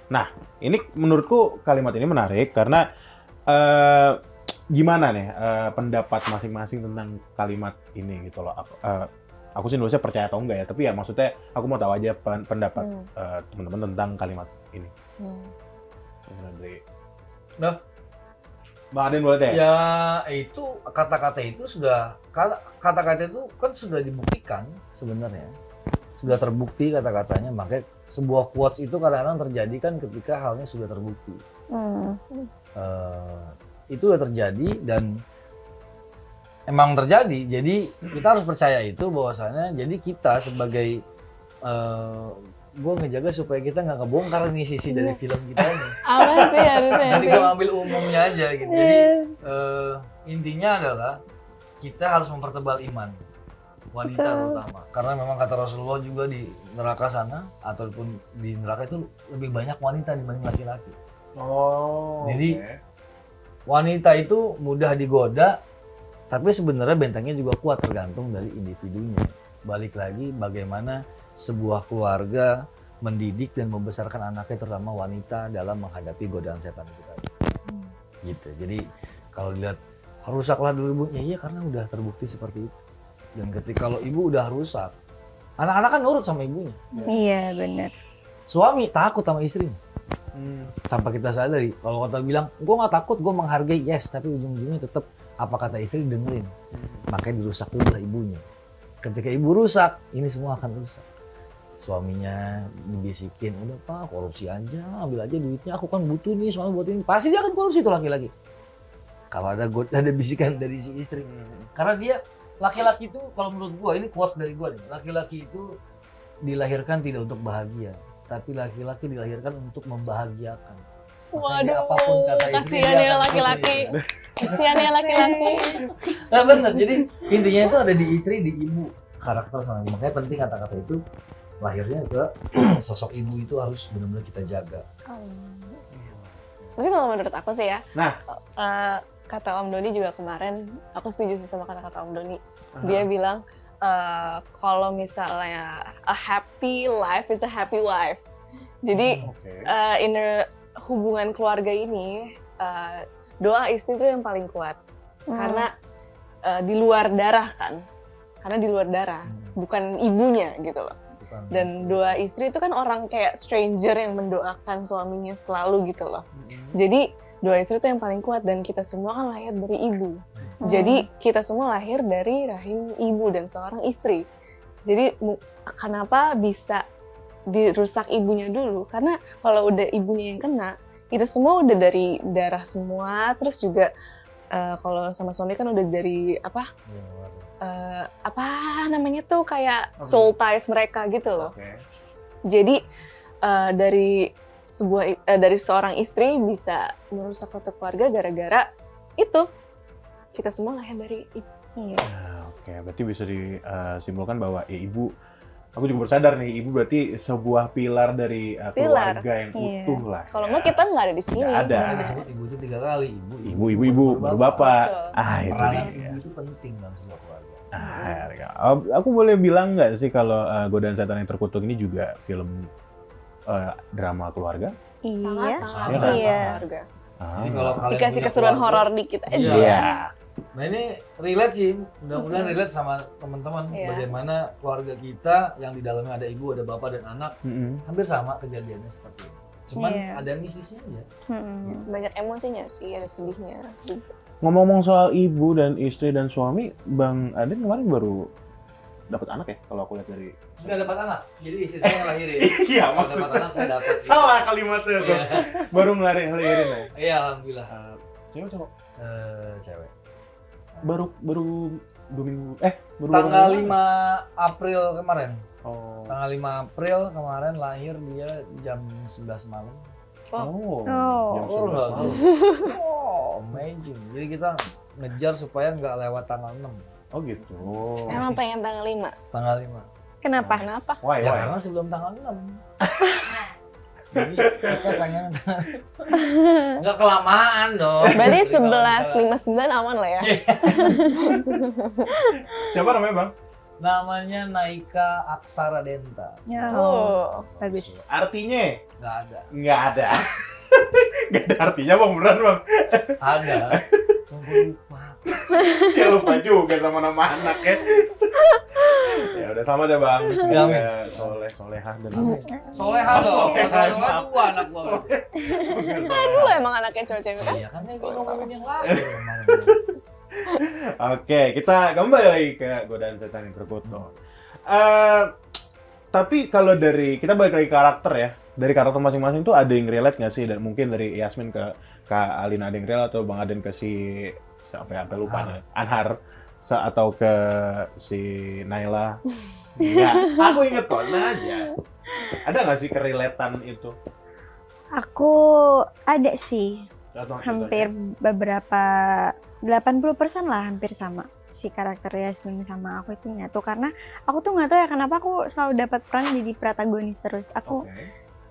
Nah, ini menurutku kalimat ini menarik karena gimana nih pendapat masing-masing tentang kalimat ini gitu loh. Aku sih nulisnya percaya atau enggak ya, tapi ya maksudnya aku mau tahu aja pendapat teman-teman tentang kalimat ini. Nah, Bang Aden boleh deh. ya itu kata-kata itu kata-kata itu kan sudah dibuktikan sebenarnya. Sudah terbukti kata-katanya, makanya sebuah quotes itu kadang-kadang terjadi kan ketika halnya sudah terbukti. Itu udah terjadi dan emang terjadi. Jadi kita harus percaya itu bahwasannya. Jadi kita sebagai gue ngejaga supaya kita nggak kebongkar nih sisi dari film kita ini. Apa sih harusnya Nanti sih? gue ambil umumnya aja gitu. Jadi intinya adalah kita harus mempertebal iman wanita terutama. Karena memang kata Rasulullah juga di neraka sana ataupun di neraka itu lebih banyak wanita dibanding laki-laki. Oh. Jadi oke. wanita itu mudah digoda, tapi sebenarnya bentengnya juga kuat tergantung dari individunya. Balik lagi bagaimana sebuah keluarga mendidik dan membesarkan anaknya terutama wanita dalam menghadapi godaan setan itu tadi. Gitu. Jadi kalau dilihat rusaklah dulu ibunya, iya karena udah terbukti seperti itu. Dan ketika kalau ibu udah rusak, anak-anak kan nurut sama ibunya. Iya benar. Suami takut sama istrinya. Tanpa kita sadari. Kalau kita bilang, gue nggak takut, gue menghargai, yes. Tapi ujung-ujungnya tetap apa kata istri dengerin. Makanya dirusak dulu lah ibunya. Ketika ibu rusak, ini semua akan rusak. suaminya dibisikin, udah Pak korupsi aja, ambil aja duitnya, aku kan butuh nih soalnya buat ini. Pasti dia akan korupsi tuh laki-laki. Kalau ada bisikan dari si istri. Karena dia laki-laki itu kalau menurut gua, ini quotes dari gua nih, laki-laki itu dilahirkan tidak untuk bahagia, tapi laki-laki dilahirkan untuk membahagiakan. Makanya apapun Waduh, kata istri, kasihan dia ya akan laki-laki. seperti itu. Kasihan ya laki-laki. Nah benar, jadi intinya itu ada di istri, di ibu, karakter sama ibu. Makanya penting kata-kata itu lahirnya ke sosok ibu itu harus benar-benar kita jaga. Tapi kalau menurut aku sih ya, Nah. Kata Om Doni juga kemarin, aku setuju sih sama kata-kata Om Doni. Dia bilang, kalau misalnya a happy life is a happy wife. Jadi Oke. in a hubungan keluarga ini, doa istri itu yang paling kuat. Karena di luar darah kan, karena di luar darah, bukan ibunya gitu loh. Dan doa istri itu kan orang kayak stranger yang mendoakan suaminya selalu gitu loh. Jadi doa istri itu yang paling kuat dan kita semua kan lahir dari ibu. Jadi kita semua lahir dari rahim ibu dan seorang istri. Jadi kenapa bisa dirusak ibunya dulu? Karena kalau udah ibunya yang kena, itu semua udah dari darah semua. Terus juga kalau sama suami kan udah dari apa namanya tuh kayak soul ties mereka gitu loh. Oke. Jadi dari seorang istri bisa merusak satu keluarga gara-gara itu. Kita semua lahir dari ibu. Iya. Nah, oke, berarti bisa disimpulkan bahwa ya ibu, aku juga bersadar nih, ibu berarti sebuah pilar dari keluarga yang utuh lah. Kalau ya. nggak kita nggak ada di sini. Nggak ada. Makanya disebut ibu itu 3 kali, Ibu, baru bapak. Betul. Itu Peran dia. ibu itu penting dalam sebuah keluarga. Aku boleh bilang nggak sih kalau Godaan Setan yang Terkutuk ini juga film drama keluarga? Iya. Sangat Iya. keluarga. Jadi kalau kalian Dikasih punya keseruan keluarga- horor dikit aja. Iya. Nah ini relate sih, mudah-mudahan relate sama teman-teman. Iya. Bagaimana keluarga kita yang di dalamnya ada ibu, ada bapak dan anak, hampir sama kejadiannya seperti ini. Cuman Iya. ada mistisnya aja. Banyak emosinya sih, ada sedihnya juga. Ngomong-ngomong soal ibu dan istri dan suami, Bang Aden kemarin baru dapat anak ya? Kalau aku lihat dari Nggak dapat anak, jadi istri saya ngelahirin. Iya, Kalau dapat anak saya dapat. salah kalimatnya tuh. Iya. Baru ngelahirin ya. Iya, alhamdulillah. Cewek cowok. Cewek. Baru 2 minggu. Baru Tanggal 2 minggu. 5 April kemarin. Oh. Tanggal 5 April kemarin lahir dia jam 11 malam. Oh. Oh. Jam Oh, 11 enggak malam. Oh, amazing. Jadi kita ngejar supaya nggak lewat tanggal 6. Oh gitu. Emang pengen tanggal 5. Tanggal 5. Kenapa? Kenapa? Why? Ya karena sebelum tanggal 6. Jadi kita pengen nggak kelamaan dong. Berarti Jadi kalau 11.59 aman lah ya. Siapa namanya, Bang? namanya Naika Aksara Denta. Ya, Oh. bagus. Artinya? Nggak ada. Nggak ada. Nggak ada artinya, Bang, beneran, Bang. Ada. Tunggu lupa. Ya lupa juga sama nama anak ya. Ya udah sama deh, Bang. Semoga soleh, solehah dan Soleha dong. Soleha, Soleha maaf. 2 anak gua. Aduh, emang anaknya cowok-cewek kan? Iya kan gue ngomongin yang lain. Oke, kita kembali lagi ke Godaan Setan yang Terkutuk. Tapi kalau dari kita balik lagi ke karakter ya, dari karakter masing-masing tuh ada yang relate nggak sih? Dan mungkin dari Yasmin ke Kak Alina ada yang relate, atau Bang Aden ke si sampai lupa nih, Anhar, atau ke si Naila? Enggak, aku inget kok, nah aja. Ada nggak sih kerelatean itu? Aku ada sih, Atau hampir beberapa 80% lah hampir sama si karakter Yasmin sama aku itu nyatu, karena aku tuh nggak tahu ya kenapa aku selalu dapat peran jadi protagonis terus. Aku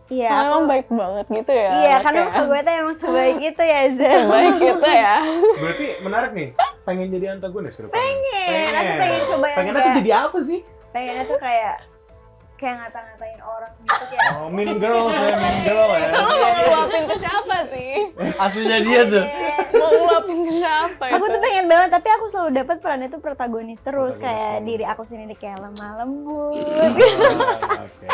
iya, Oh, aku emang baik banget gitu ya. iya karena anaknya. muka gue tuh emang sebaik itu ya Zel. Sebaik itu ya. Berarti menarik nih, pengen jadi antagonis ke depan? Aku pengen coba yang Pengennya tuh kayak jadi apa sih? pengennya tuh kayak ngata-ngatain orang gitu kayak. Oh, mean girls ya, mean girl ya. Itu mau ngeluapin ke siapa sih? Aslinya dia tuh. Mau ngeluapin ke siapa itu? Aku tuh pengen banget, tapi aku selalu dapat peran itu protagonis terus, Protagonis kayak selalu. diri aku sendiri kayak lemah lembut. Oke.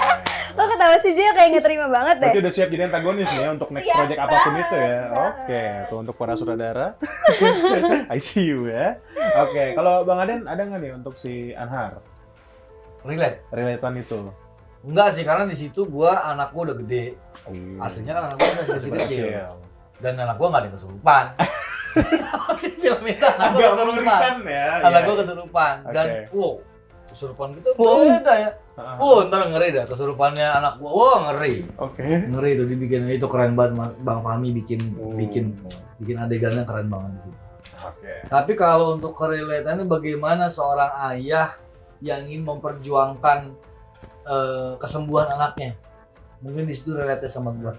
Lo ketawa sih Jil, kayak nggak terima banget deh. Berarti udah siap jadi antagonis nih ya untuk next Siap project apapun banget. itu ya. Oke, tuh untuk para sutradara. I see you ya. Oke, kalau Bang Aden ada nggak nih untuk si Anhar? Relate. Relatean itu. Enggak sih, karena di situ anak gua udah gede. Aslinya kan anak gua masih kecil. Dan anak gua nggak ada yang kesurupan. Di film itu anak gua Agak kesurupan. mengerikan ya. Anak Iya. gua kesurupan. Dan wow, kesurupan kita Wow. beda ya. Ntar ngeri dah kesurupannya anak gua. Wah, ngeri. Oke. Ngeri tuh dibikin itu keren banget Bang Fahmi bikin adegannya keren banget di situ. Oke. Tapi kalau untuk kerelatannya bagaimana seorang ayah yang ingin memperjuangkan kesembuhan anaknya, mungkin di situ relate sama gua.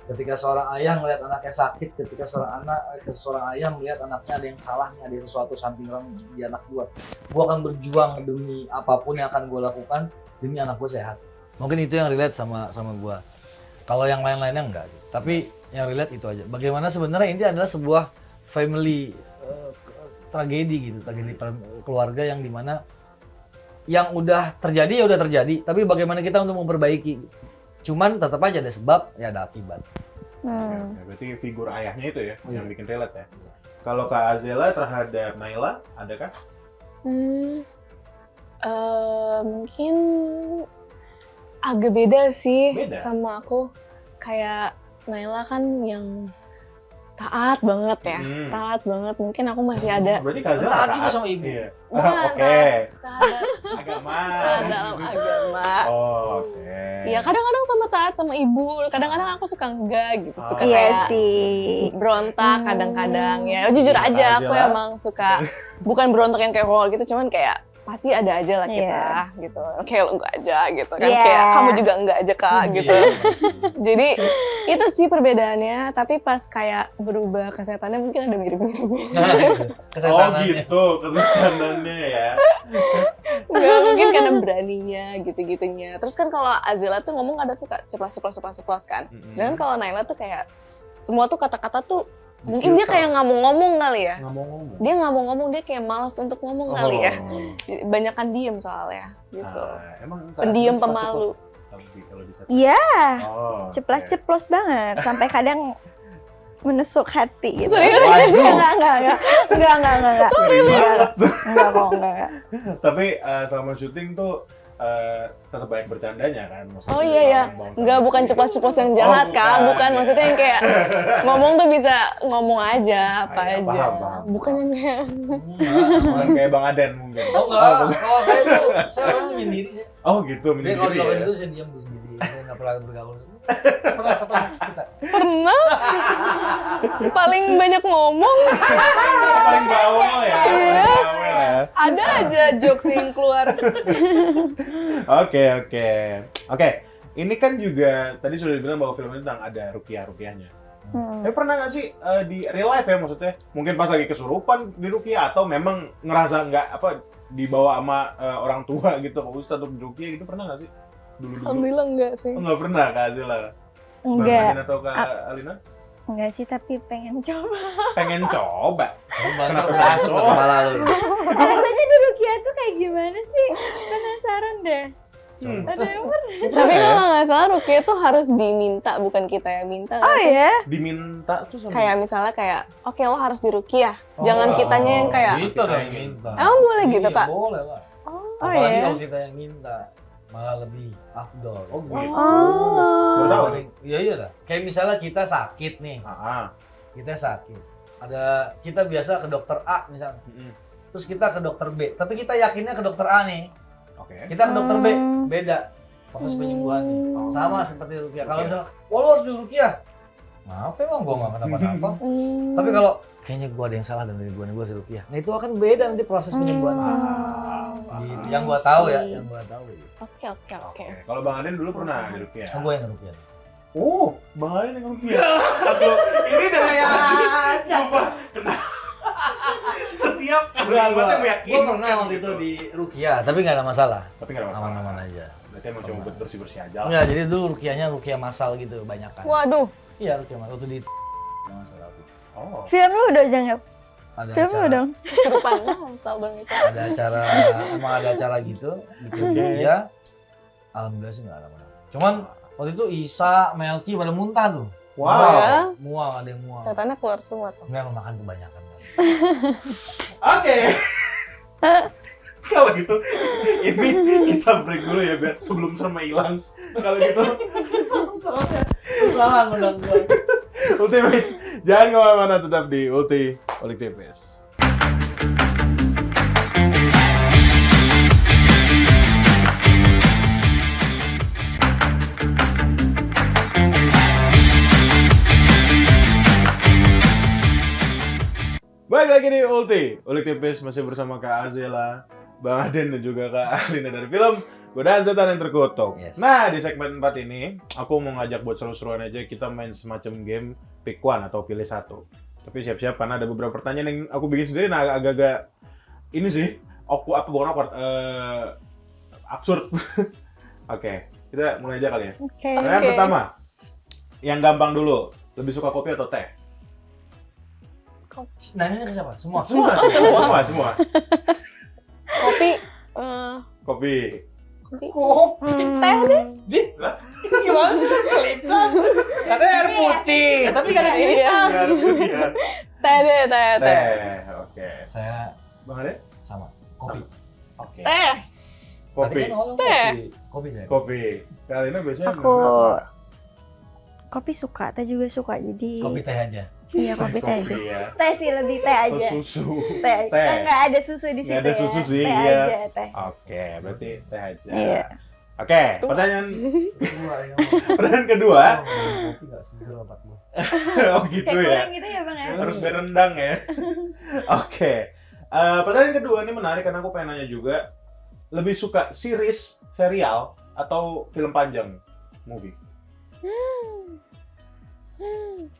Ketika seorang ayah melihat anaknya sakit, ketika seorang ayah melihat anaknya ada yang salah, ada sesuatu sampingan di anak gua akan berjuang demi apapun yang akan gua lakukan demi anak gua sehat. Mungkin itu yang relate sama gua. Kalau yang lain-lainnya enggak sih. Tapi yang relate itu aja. Bagaimana sebenarnya ini adalah sebuah family tragedi gitu, tragedi keluarga yang dimana yang udah terjadi ya udah terjadi, tapi bagaimana kita untuk memperbaiki. Cuman tetap aja ada sebab, ya ada akibat. Oke, berarti figur ayahnya itu ya yang bikin relate ya. Kalau Kak Azela terhadap Naila, adakah? Mungkin agak beda sih Beda? sama aku. Kayak Naila kan yang taat banget ya, taat banget. Mungkin aku masih ada Berarti Kak Azela Taat juga sama ibu. Iya. Bukan, Oke. taat Agama. dalam agama. Oh, oke. Iya, kadang-kadang sama taat sama ibu, kadang-kadang aku suka enggak gitu, suka Oh. Iya kayak sih. berontak kadang-kadang ya. Jujur Iya, aja Kak aku Azela. emang suka bukan berontak yang kayak gitu, cuman kayak pasti ada aja lah kita Iya. gitu. Kayak lo enggak aja gitu kan. Iya. Kayak kamu juga enggak aja Kak gitu. Iya, pasti. Jadi itu sih perbedaannya, tapi pas kayak berubah kesehatannya mungkin ada mirip-miripnya. Nah, gitu. Oh Kesetanannya. gitu, kesetanannya ya. Enggak, mungkin karena beraninya gitu-gitunya. Terus kan kalau Azela tuh ngomong ada suka ceplas kan. Sedangkan kalau Naila tuh kayak semua tuh kata-kata tuh mungkin dia kayak nggak mau ngomong kali ya. Nggak mau ngomong. Dia nggak mau ngomong, dia kayak malas untuk ngomong kali ya. Banyakan diem soalnya gitu. Emang Pendiam pemalu. Kalau di satu. Iya, Oh, ceplas-ceplos banget sampai kadang menusuk hati gitu. Serius? Enggak. Sorry, Enggak kok, enggak. Tapi selama syuting tuh tetap banyak bercandanya kan maksudnya. Oh iya ya, enggak bukan ceplos-ceplos yang jahat Kak, bukan maksudnya yang kayak ngomong tuh bisa ngomong aja apa Ah, iya, aja. paham. Bukan yang kayak Bukan kayak Bang Aden mungkin. Oh enggak, kalau saya tuh, saya orangnya menyendiri. Oh gitu, Jadi kalau di menyendiri kawasan ya. itu saya diam tuh sendiri, saya nggak pernah bergaul. Pernah ketemu kita. pernah paling banyak ngomong, Paling bawel ya. Paling bawel ya. ada aja jokes yang keluar. Oke. Ini kan juga tadi sudah dibilang bahwa film ini tentang ada rukiah-rukiahnya. Tapi pernah nggak sih di real life ya maksudnya? Mungkin pas lagi kesurupan di rukiah atau memang ngerasa nggak dibawa sama orang tua gitu, Pak Ustadz untuk di rukiah gitu pernah nggak sih? Dulu. Alhamdulillah enggak sih. Oh, nggak pernah Kak Azela? Enggak. Bang Adin atau Kak Alina? Enggak sih, tapi pengen coba. Pengen coba. Kenapa masuk ke kepala lu? Rasanya di Rukiah tuh kayak gimana sih? Penasaran deh. Ada yang pernah? Tapi kalau nggak salah rukiah tuh harus diminta, bukan kita yang minta. Oh ya? Diminta tuh sama Kayak misalnya kayak, oke lo harus dirukiah, jangan kitanya yang kayak, Kita yang minta. emang boleh gitu Iya, Kak? boleh lah. Oh Apalagi ya? kalau kita yang minta, malah lebih afdol. Oh gitu. Oh. Baru tahu. Iya iya lah. Kayak misalnya kita sakit nih, kita sakit. Kita biasa ke dokter A misalnya. Terus kita ke dokter B, tapi kita yakinnya ke dokter A nih. Oke. Kita ke dokter B, beda proses penyembuhannya. Sama seperti rukiah. Kalau misalnya, wah lo harus di rukiah. Kenapa emang gue nggak kenapa-napa? Tapi kalau kayaknya gue ada yang salah dan dari gue harus di rukiah. Nah itu akan beda nanti proses penyembuhannya. Gitu. Yang gue tahu ya, yang gue tahu. Oke. Kalau Bang Aden dulu pernah di rukiah? Kan gue yang rukiah. Oh, Bang Aden yang rukiah. Aduh, ini dari tadi. Sumpah, kenapa? Setiap kalimatnya meyakinkan. Gue pernah waktu itu di rukiah, tapi nggak ada masalah. Tapi nggak ada masalah. Aman-aman aja. Berarti emang cuma buat bersih-bersih aja lah. Enggak, jadi dulu rukiahnya rukiah masal gitu, banyakan. Waduh, Iya, rukiah masal. Waktu di masalah itu. Oh. Film lu udah jangan. Ada Film lu acara, dong. kesurupan asal dong itu. ada acara, emang ada acara gitu, bikin rukiah. Alhamdulillah sih nggak ada apa-apa. Cuman waktu itu Isa, Melki pada muntah tuh. Wow. Ya. Mual, ada yang mual. Setannya keluar semua tuh. Enggak, makan kebanyakan. Oke. Kalau gitu, ini kita break dulu ya biar sebelum serem hilang. Kalau gitu, Salah ngundang gua. Ultimate, jangan kemana-mana, tetap di Ulti Olik Tipis. Baik lagi di Ulti Olik Tipis, masih bersama Kak Azela, Bang Aden dan juga Kak Alina dari film Godaan Setan yang Terkutuk. Yes. Nah, di segmen 4 ini, aku mau ngajak buat seru-seruan aja, kita main semacam game pick one atau pilih satu. Tapi siap-siap karena ada beberapa pertanyaan yang aku bikin sendiri, nah agak-agak ini sih, absurd. Oke, kita mulai aja kali ya. Oke. Pertanyaan Oke. pertama, yang gampang dulu, lebih suka kopi atau teh? Nanya ke siapa? Semua. Semua. Kopi, Kopi. kopi. Teh deh. Gimana sih? Kelihatan. Katanya air putih, tapi kan ada Iya. Biar. Teh deh, teh. Teh. Oke. Saya Bang Ade? sama. Kopi. Oke. Teh. Kopi. Tadi kan awalnya Teh. Kopi saya. Kopi. Kalina biasanya Aku minum apa? kopi suka, teh juga suka. Jadi Kopi teh aja. iya kopi teh aja. ya. Teh sih lebih teh Oh, aja. susu. Teh. Teh. Kan nggak ada susu di situ Nggak ada ya. susu sih, Teh iya. aja teh. Oke, berarti teh aja. Iya. Oke, Tuh. pertanyaan Kedua ya. pertanyaan kedua. Kopi nggak seger otak gua. Oh gitu Kayak ya. kurang gitu ya bang ya. Harus berendang ya. Oke. Pertanyaan kedua ini menarik karena aku pengen nanya juga. Lebih suka series, serial, atau film panjang, movie?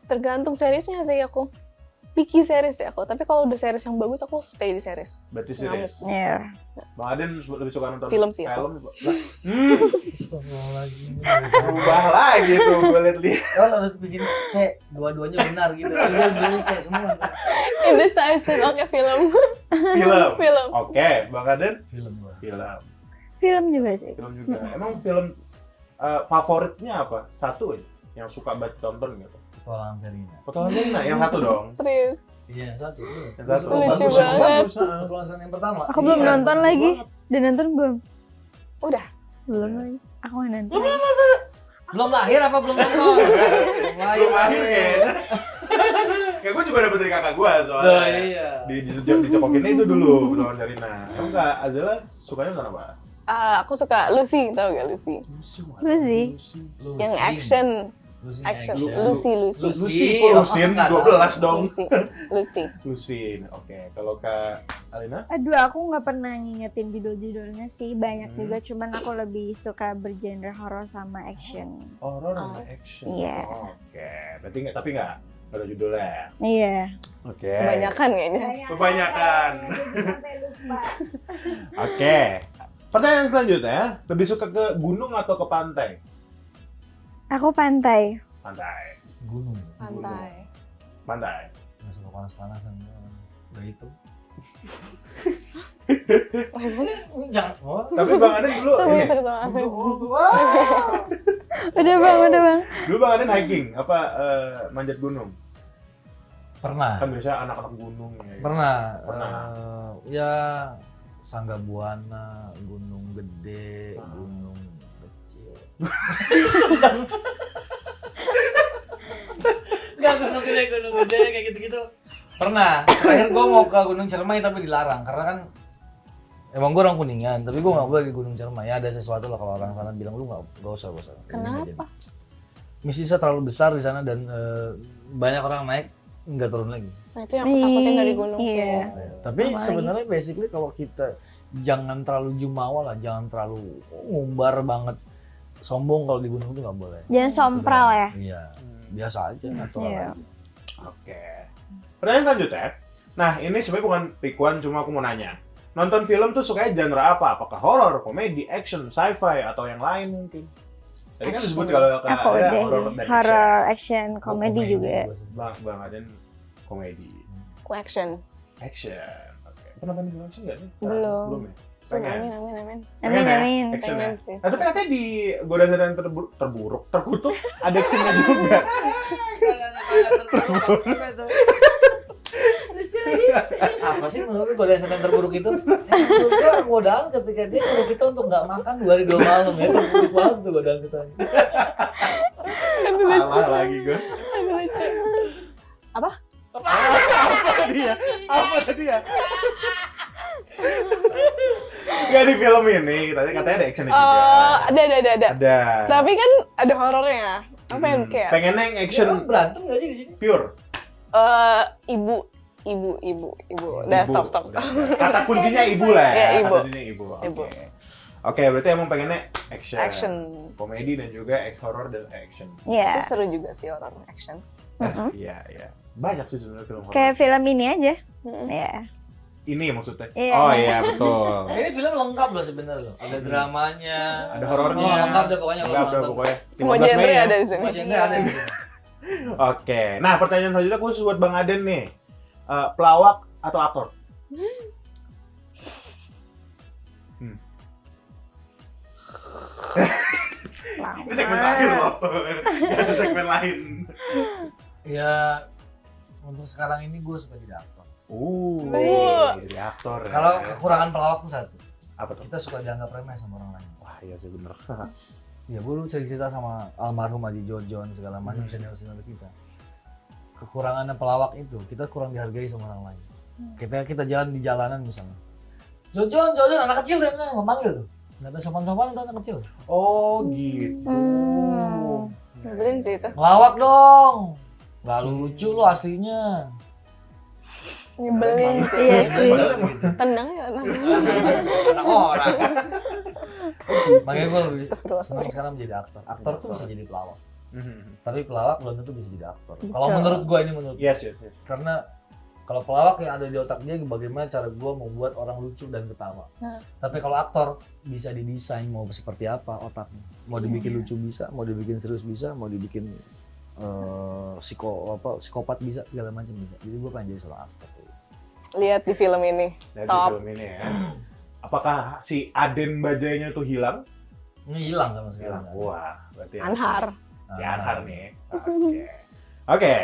Tergantung seriesnya sih aku. Picky series ya aku. Tapi kalau udah series yang bagus aku stay di series. Berarti Ngamuk. series. Iya. Bang Aden lebih suka nonton Film sih aku. film? Hmm, Astagfirullahaladzim. berubah lagi tuh gue liat-liat. Kalau udah bikin C, dua-duanya benar gitu. Udah bikin C semua. Indecisive, oke film. Film. Film. Oke, Bang Aden? Film gua. Film. Film juga sih. Film juga. Emang film favoritnya apa? Satu aja yang suka banget tonton gitu. Petualangan Serina. Petualangan Serina yang satu dong. Serius. Iya, yang satu. Yang satu. Lucu Bagus, banget. bagus, heeh. Petualangan Serina yang pertama. Aku belum Iya, nonton bagus lagi. banget. Udah nonton belum? Udah. Belum lagi. Aku nggak nonton. Belum lahir apa belum nonton? Belum lahir. Belum lahir kayaknya. Kayak gue juga dapet dari kakak gue soalnya. Nah, iya. Dicokokinnya itu dulu Petualangan Serina. Kamu Kak Azela sukanya nonton apa? Aku suka Lucy, tau gak Lucy? Lucy. Yang action. Lucy. Action. Lucy. Lucy. Lucy, kok Lucin? 12 dong. Lucy. Lucin, oke. Kalau Kak Alina? Aduh, aku nggak pernah ngingetin judul-judulnya sih. Banyak Hmm. juga, cuman aku lebih suka bergenre horror sama action. Horror sama action. Iya. Oke, berarti tapi nggak ada judulnya. Iya. Oke. Kebanyakan kayaknya. Kebanyakan. Sampai lupa. Oke. Pertanyaan selanjutnya, lebih suka ke gunung atau ke pantai? Aku pantai. Pantai. Gunung. Pantai. Pantai. Nggak suka panas-panasan. Udah itu. Jangan. Oh. Tapi Bang Aden dulu Sama ini. yang terkenal. Udah bang. Dulu Bang Aden hiking apa manjat gunung? Pernah. Kan biasanya anak-anak gunung ya. Pernah. Pernah. Ya Sangga Buana, Gunung Gede, Ah. Gunung Kecil. Enggak Gunung Gede kayak gitu-gitu. Pernah. Terakhir gue mau ke Gunung Ciremai tapi dilarang karena kan emang gue orang Kuningan, tapi gue nggak boleh di Gunung Ciremai. Ya ada sesuatu lah kalau orang sana bilang lu nggak usah. Kenapa? Misinya terlalu besar di sana dan banyak orang naik nggak turun lagi. Nah itu yang aku takutin dari gunung sih. Iya. Tapi Sama sebenarnya basically kalau kita jangan terlalu jumawa lah, jangan terlalu ngumbar banget, sombong kalau di gunung itu nggak boleh. Jangan sompral ya. Iya, biasa aja natural Iya. aja. Oke. Pertanyaan selanjutnya. Nah, ini sebenarnya bukan pick one, cuma aku mau nanya. Nonton film tuh sukanya genre apa? Apakah horor, komedi, action, sci-fi, atau yang lain mungkin? Tadi kan disebut kalau Aku ada udah horor dan action. horror, action, komedi Komedi juga. Bang Aden komedi. Aku action. Action. Oke. Pernah nonton film action nggak sih? Belum. Belum ya? Sun, Pengen. amin. Amin Pengen ya? amin. Action ya? Pengen sih. Nah, tapi katanya di Godaan Setan Terkutuk, ada actionnya juga. Lucu lagi. Apa sih menurut godaan setan terburuk itu? Menurut gue godaan ketika dia nyuruh kita untuk nggak makan 2 hari 2 malam ya, terburuk banget tuh godaan setan. Salah lagi gue. Aduh, lucu. Apa? Apa tadi ya? Apa tadi ya? Gak di film ini, katanya ada actionnya juga. Oh, ada. Ada. Tapi kan ada horornya. Apa yang kayak? Pengennya yang action Dia berantem nggak sih di sini? pure. Ibu. Udah Ibu. stop. Kata kuncinya ibu lah. Iya, ibu. Kata kuncinya ibu. Ibu. Oke, berarti emang pengennya action. Action. Komedi dan juga horror dan action. Iya. Itu seru juga sih horor action. Iya. Banyak sih sebenarnya film horor. Kayak film ini aja. Mm-mm. Iya. Ini maksudnya. Iya. Oh iya, betul. Ini film lengkap loh sebenarnya loh. Ada dramanya, Ada horornya. Oh, lengkap deh pokoknya kalau Lengkap deh nonton. pokoknya. Semua 15 genre Mei ya. ada di sini. Semua genre ada di sini. Oke. Nah, pertanyaan selanjutnya khusus buat Bang Aden nih. Pelawak atau aktor? Ini segmen terakhir loh. Gak ada segmen lain. Ya untuk sekarang ini gue suka jadi aktor. Jadi aktor ya. Kalau kekurangan pelawak tuh satu, apa tuh? kita suka dianggap remeh sama orang lain. Wah, iya sih bener. Ya gue dulu cerita sama almarhum Haji Jojon segala macam senior-senior kita. Kekurangannya pelawak itu, kita kurang dihargai sama orang lain. Kita jalan di jalanan misalnya. Jojon, anak kecil deh, nggak manggil tuh. Nggak ada sopan-sopan tuh anak kecil. Oh gitu. Nyebelin sih itu. Pelawak dong. Nggak lucu lu aslinya. Nyebelin sih. Iya sih. Tenang ya. Anak orang. Makanya gue lebih Astagfirullah. senang sekarang menjadi aktor. Aktor tuh bisa jadi pelawak. Mhm. Tapi pelawak belum tentu bisa jadi aktor. Betul. Kalau menurut gue ini menurut Yes. karena kalau pelawak yang ada di otak dia bagaimana cara gue membuat orang lucu dan ketawa. Tapi kalau aktor bisa didesain mau seperti apa otaknya. Mau dibikin lucu bisa, mau dibikin serius bisa, mau dibikin psikopat bisa, segala macam bisa. Jadi gue pengen jadi seorang aktor. Lihat di film ini. Dari Top. film ini ya. Apakah si Aden Bajainya tuh hilang? Ini hilang sama sekali. Hilang. Wah, berarti Anhar. Si Anhar nih. Oke.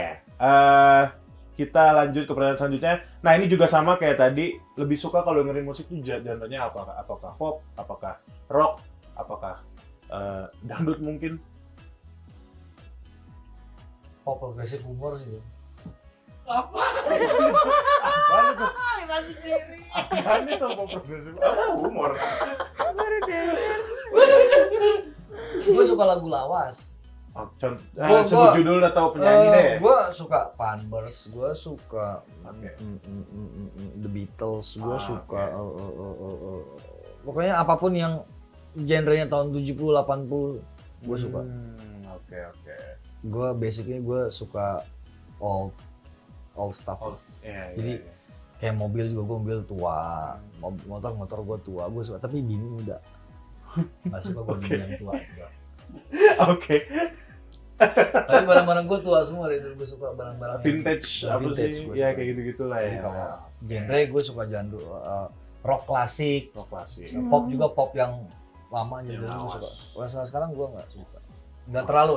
Kita lanjut ke pertanyaan selanjutnya. Nah, ini juga sama kayak tadi. Lebih suka kalau dengerin musik tuh genre-nya apa? Apakah pop? Apakah rock? Apakah dangdut mungkin? Pop progresif humor sih. Apaan itu? Apaan itu pop progresif? Humor. Baru denger. Gue suka lagu lawas. Oh, contoh, Gua- sebut judul atau penyanyi deh. Gue suka Panbers, gue suka Oke. The Beatles, gue Ah, suka pokoknya apapun yang genrenya tahun 70-80 gue suka. Oke. Gue basically gue suka old stuff. Iya. Jadi kayak mobil juga gue mobil tua, motor gue tua, gue suka. Tapi bini muda, nggak suka gue bini yang tua. Oke. Tapi barang-barang gue tua semua dari dulu gue suka barang-barang Vintage apa vintage sih? gua Ya suka. kayak gitu-gitu lah Jadi ya. kalau genre gue suka rock klasik, Rock klasik. pop juga pop yang lama Yang jadi gue lawas. suka. Kalau sekarang gue nggak suka, nggak terlalu.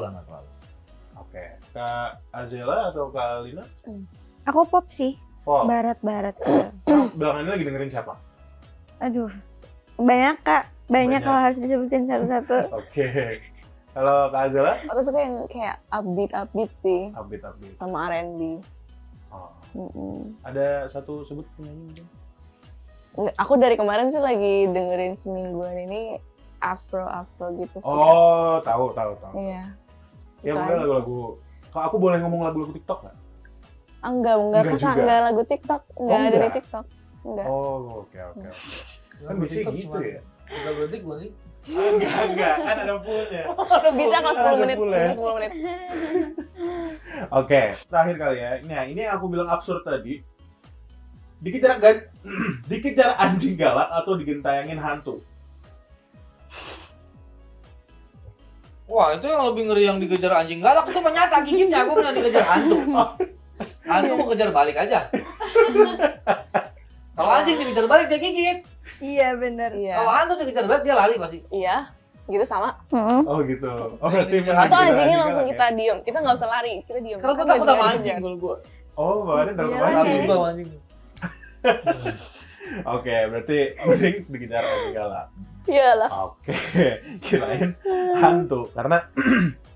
Oke. Kak Azela atau Kak Lina? Aku pop sih. Pop. Barat-barat. Belakangan ini lagi dengerin siapa? Aduh. Banyak Kak. Banyak Banyak. kalau harus disebutin satu-satu. Oke. Kalau Kak Azela? Aku suka yang kayak upbeat sih. Update. Sama R&B. Oh. Mm-mm. Ada satu sebut penyanyi mungkin? Nggak, aku dari kemarin sih lagi dengerin semingguan ini Afro gitu sih. Kak. Oh, tahu. Iya. Ya Itu mungkin aja sih. lagu-lagu. Kalau aku boleh ngomong lagu-lagu TikTok nggak? Enggak Enggak kesan, juga. enggak lagu TikTok, enggak ada di enggak? TikTok. Enggak. Oh, oke. Kan bisa gitu ya? 3 detik bukan sih? Enggak, kan ada fullnya. Bisa kalau 10 Ada menit, full ya? bisa 10 menit. Oke, terakhir kali ya. Nah, ini yang aku bilang absurd tadi. Dikejar anjing galak atau digentayangin hantu? Wah itu yang lebih ngeri yang dikejar anjing galak itu menyata gigitnya. Aku pernah dikejar hantu. Hantu mau kejar balik aja. Kalau anjing dikejar balik dia gigit. Iya bener. Iya. Kalau hantu dikejar balik dia lari pasti. Iya. Gitu sama. Oh gitu. Oh berarti Atau menang Atau dikejar anjingnya anjing langsung galak kita diem. Kita nggak usah lari, kita diem. Karena gue Kan takut sama gantian anjing aja. kalau gue. ya? Oh, bawaannya dalam Iya, anjing. Takut gue sama anjing. Oke, berarti mending dikejar serigala. Iyalah. Oke, kirain hantu karena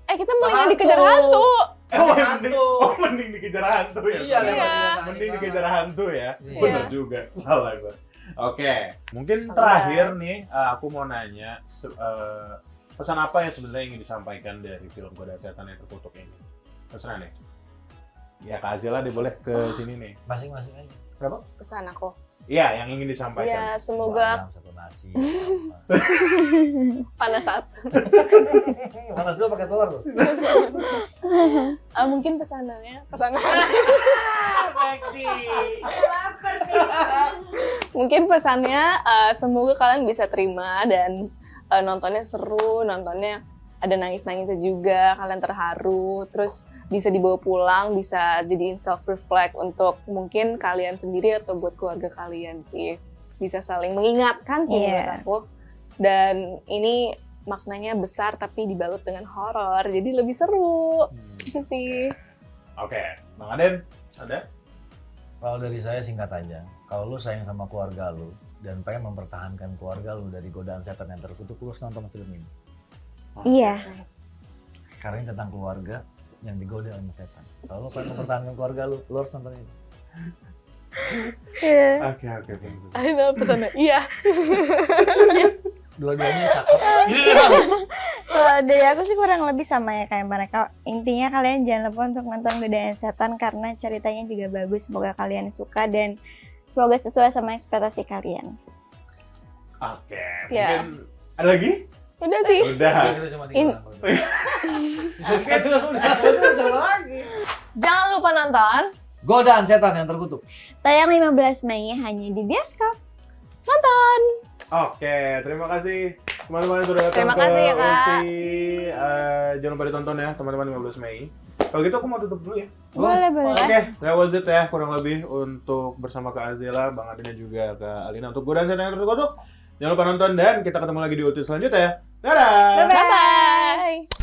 Kita mendingan dikejar hantu. mending dikejar hantu ya. Iya, Mending dikejar hantu ya. Iya. Bener juga, salah gue. Oke, mungkin Salah. terakhir nih aku mau nanya pesan apa yang sebenarnya ingin disampaikan dari film Godaan Setan yang Terkutuk ini? Terserah nih. Ya Kak Azila deh boleh ke sini nih. Masing-masing aja. Kenapa? Pesan aku. Iya, yang ingin disampaikan. Ya, semoga Ayam, satu nasi. panas satu. Panas dulu pakai telur loh. Mungkin pesanannya. Mungkin pesannya semoga kalian bisa terima dan nontonnya seru, nontonnya ada nangis-nangisnya juga, kalian terharu, terus bisa dibawa pulang, bisa jadiin self-reflect untuk mungkin kalian sendiri atau buat keluarga kalian sih. Bisa saling mengingatkan sih menurut aku. Dan ini maknanya besar tapi dibalut dengan horor, jadi lebih seru. Itu sih. Oke, Bang Aden, ada? Kalau dari saya singkat aja. Kalau lu sayang sama keluarga lu dan pengen mempertahankan keluarga lu dari godaan setan yang terkutuk, lu harus nonton film ini. Iya. Karena ini tentang keluarga yang digoda sama setan. Kalau lu pengen mempertahankan keluarga lu harus nonton ini. Oke, bagus. Akhirnya pesannya, iya. Dua-duanya cakep. Kalau dari aku sih kurang lebih sama ya kayak mereka. Intinya kalian jangan lupa untuk nonton Godaan Setan karena ceritanya juga bagus. Semoga kalian suka dan semoga sesuai sama ekspektasi kalian. Oke, Ya. mungkin ada lagi? Udah sih. Udah. Kita cuma In- Jangan lupa nonton. Godaan setan yang terkutuk. Tayang 15 Mei hanya di bioskop. Nonton. Oke, terima kasih teman-teman yang sudah datang Terima ke kasih ya, Kak. Ulti. Jangan lupa ditonton ya teman-teman 15 Mei. Kalau gitu aku mau tutup dulu ya. Boleh. Oke, that was it ya kurang lebih untuk bersama Kak Azila, Bang Adin dan juga Kak Alina untuk Godaan Setan yang Terkutuk. Jangan lupa nonton dan kita ketemu lagi di Ulti selanjutnya ya. Dadah! Bye-bye.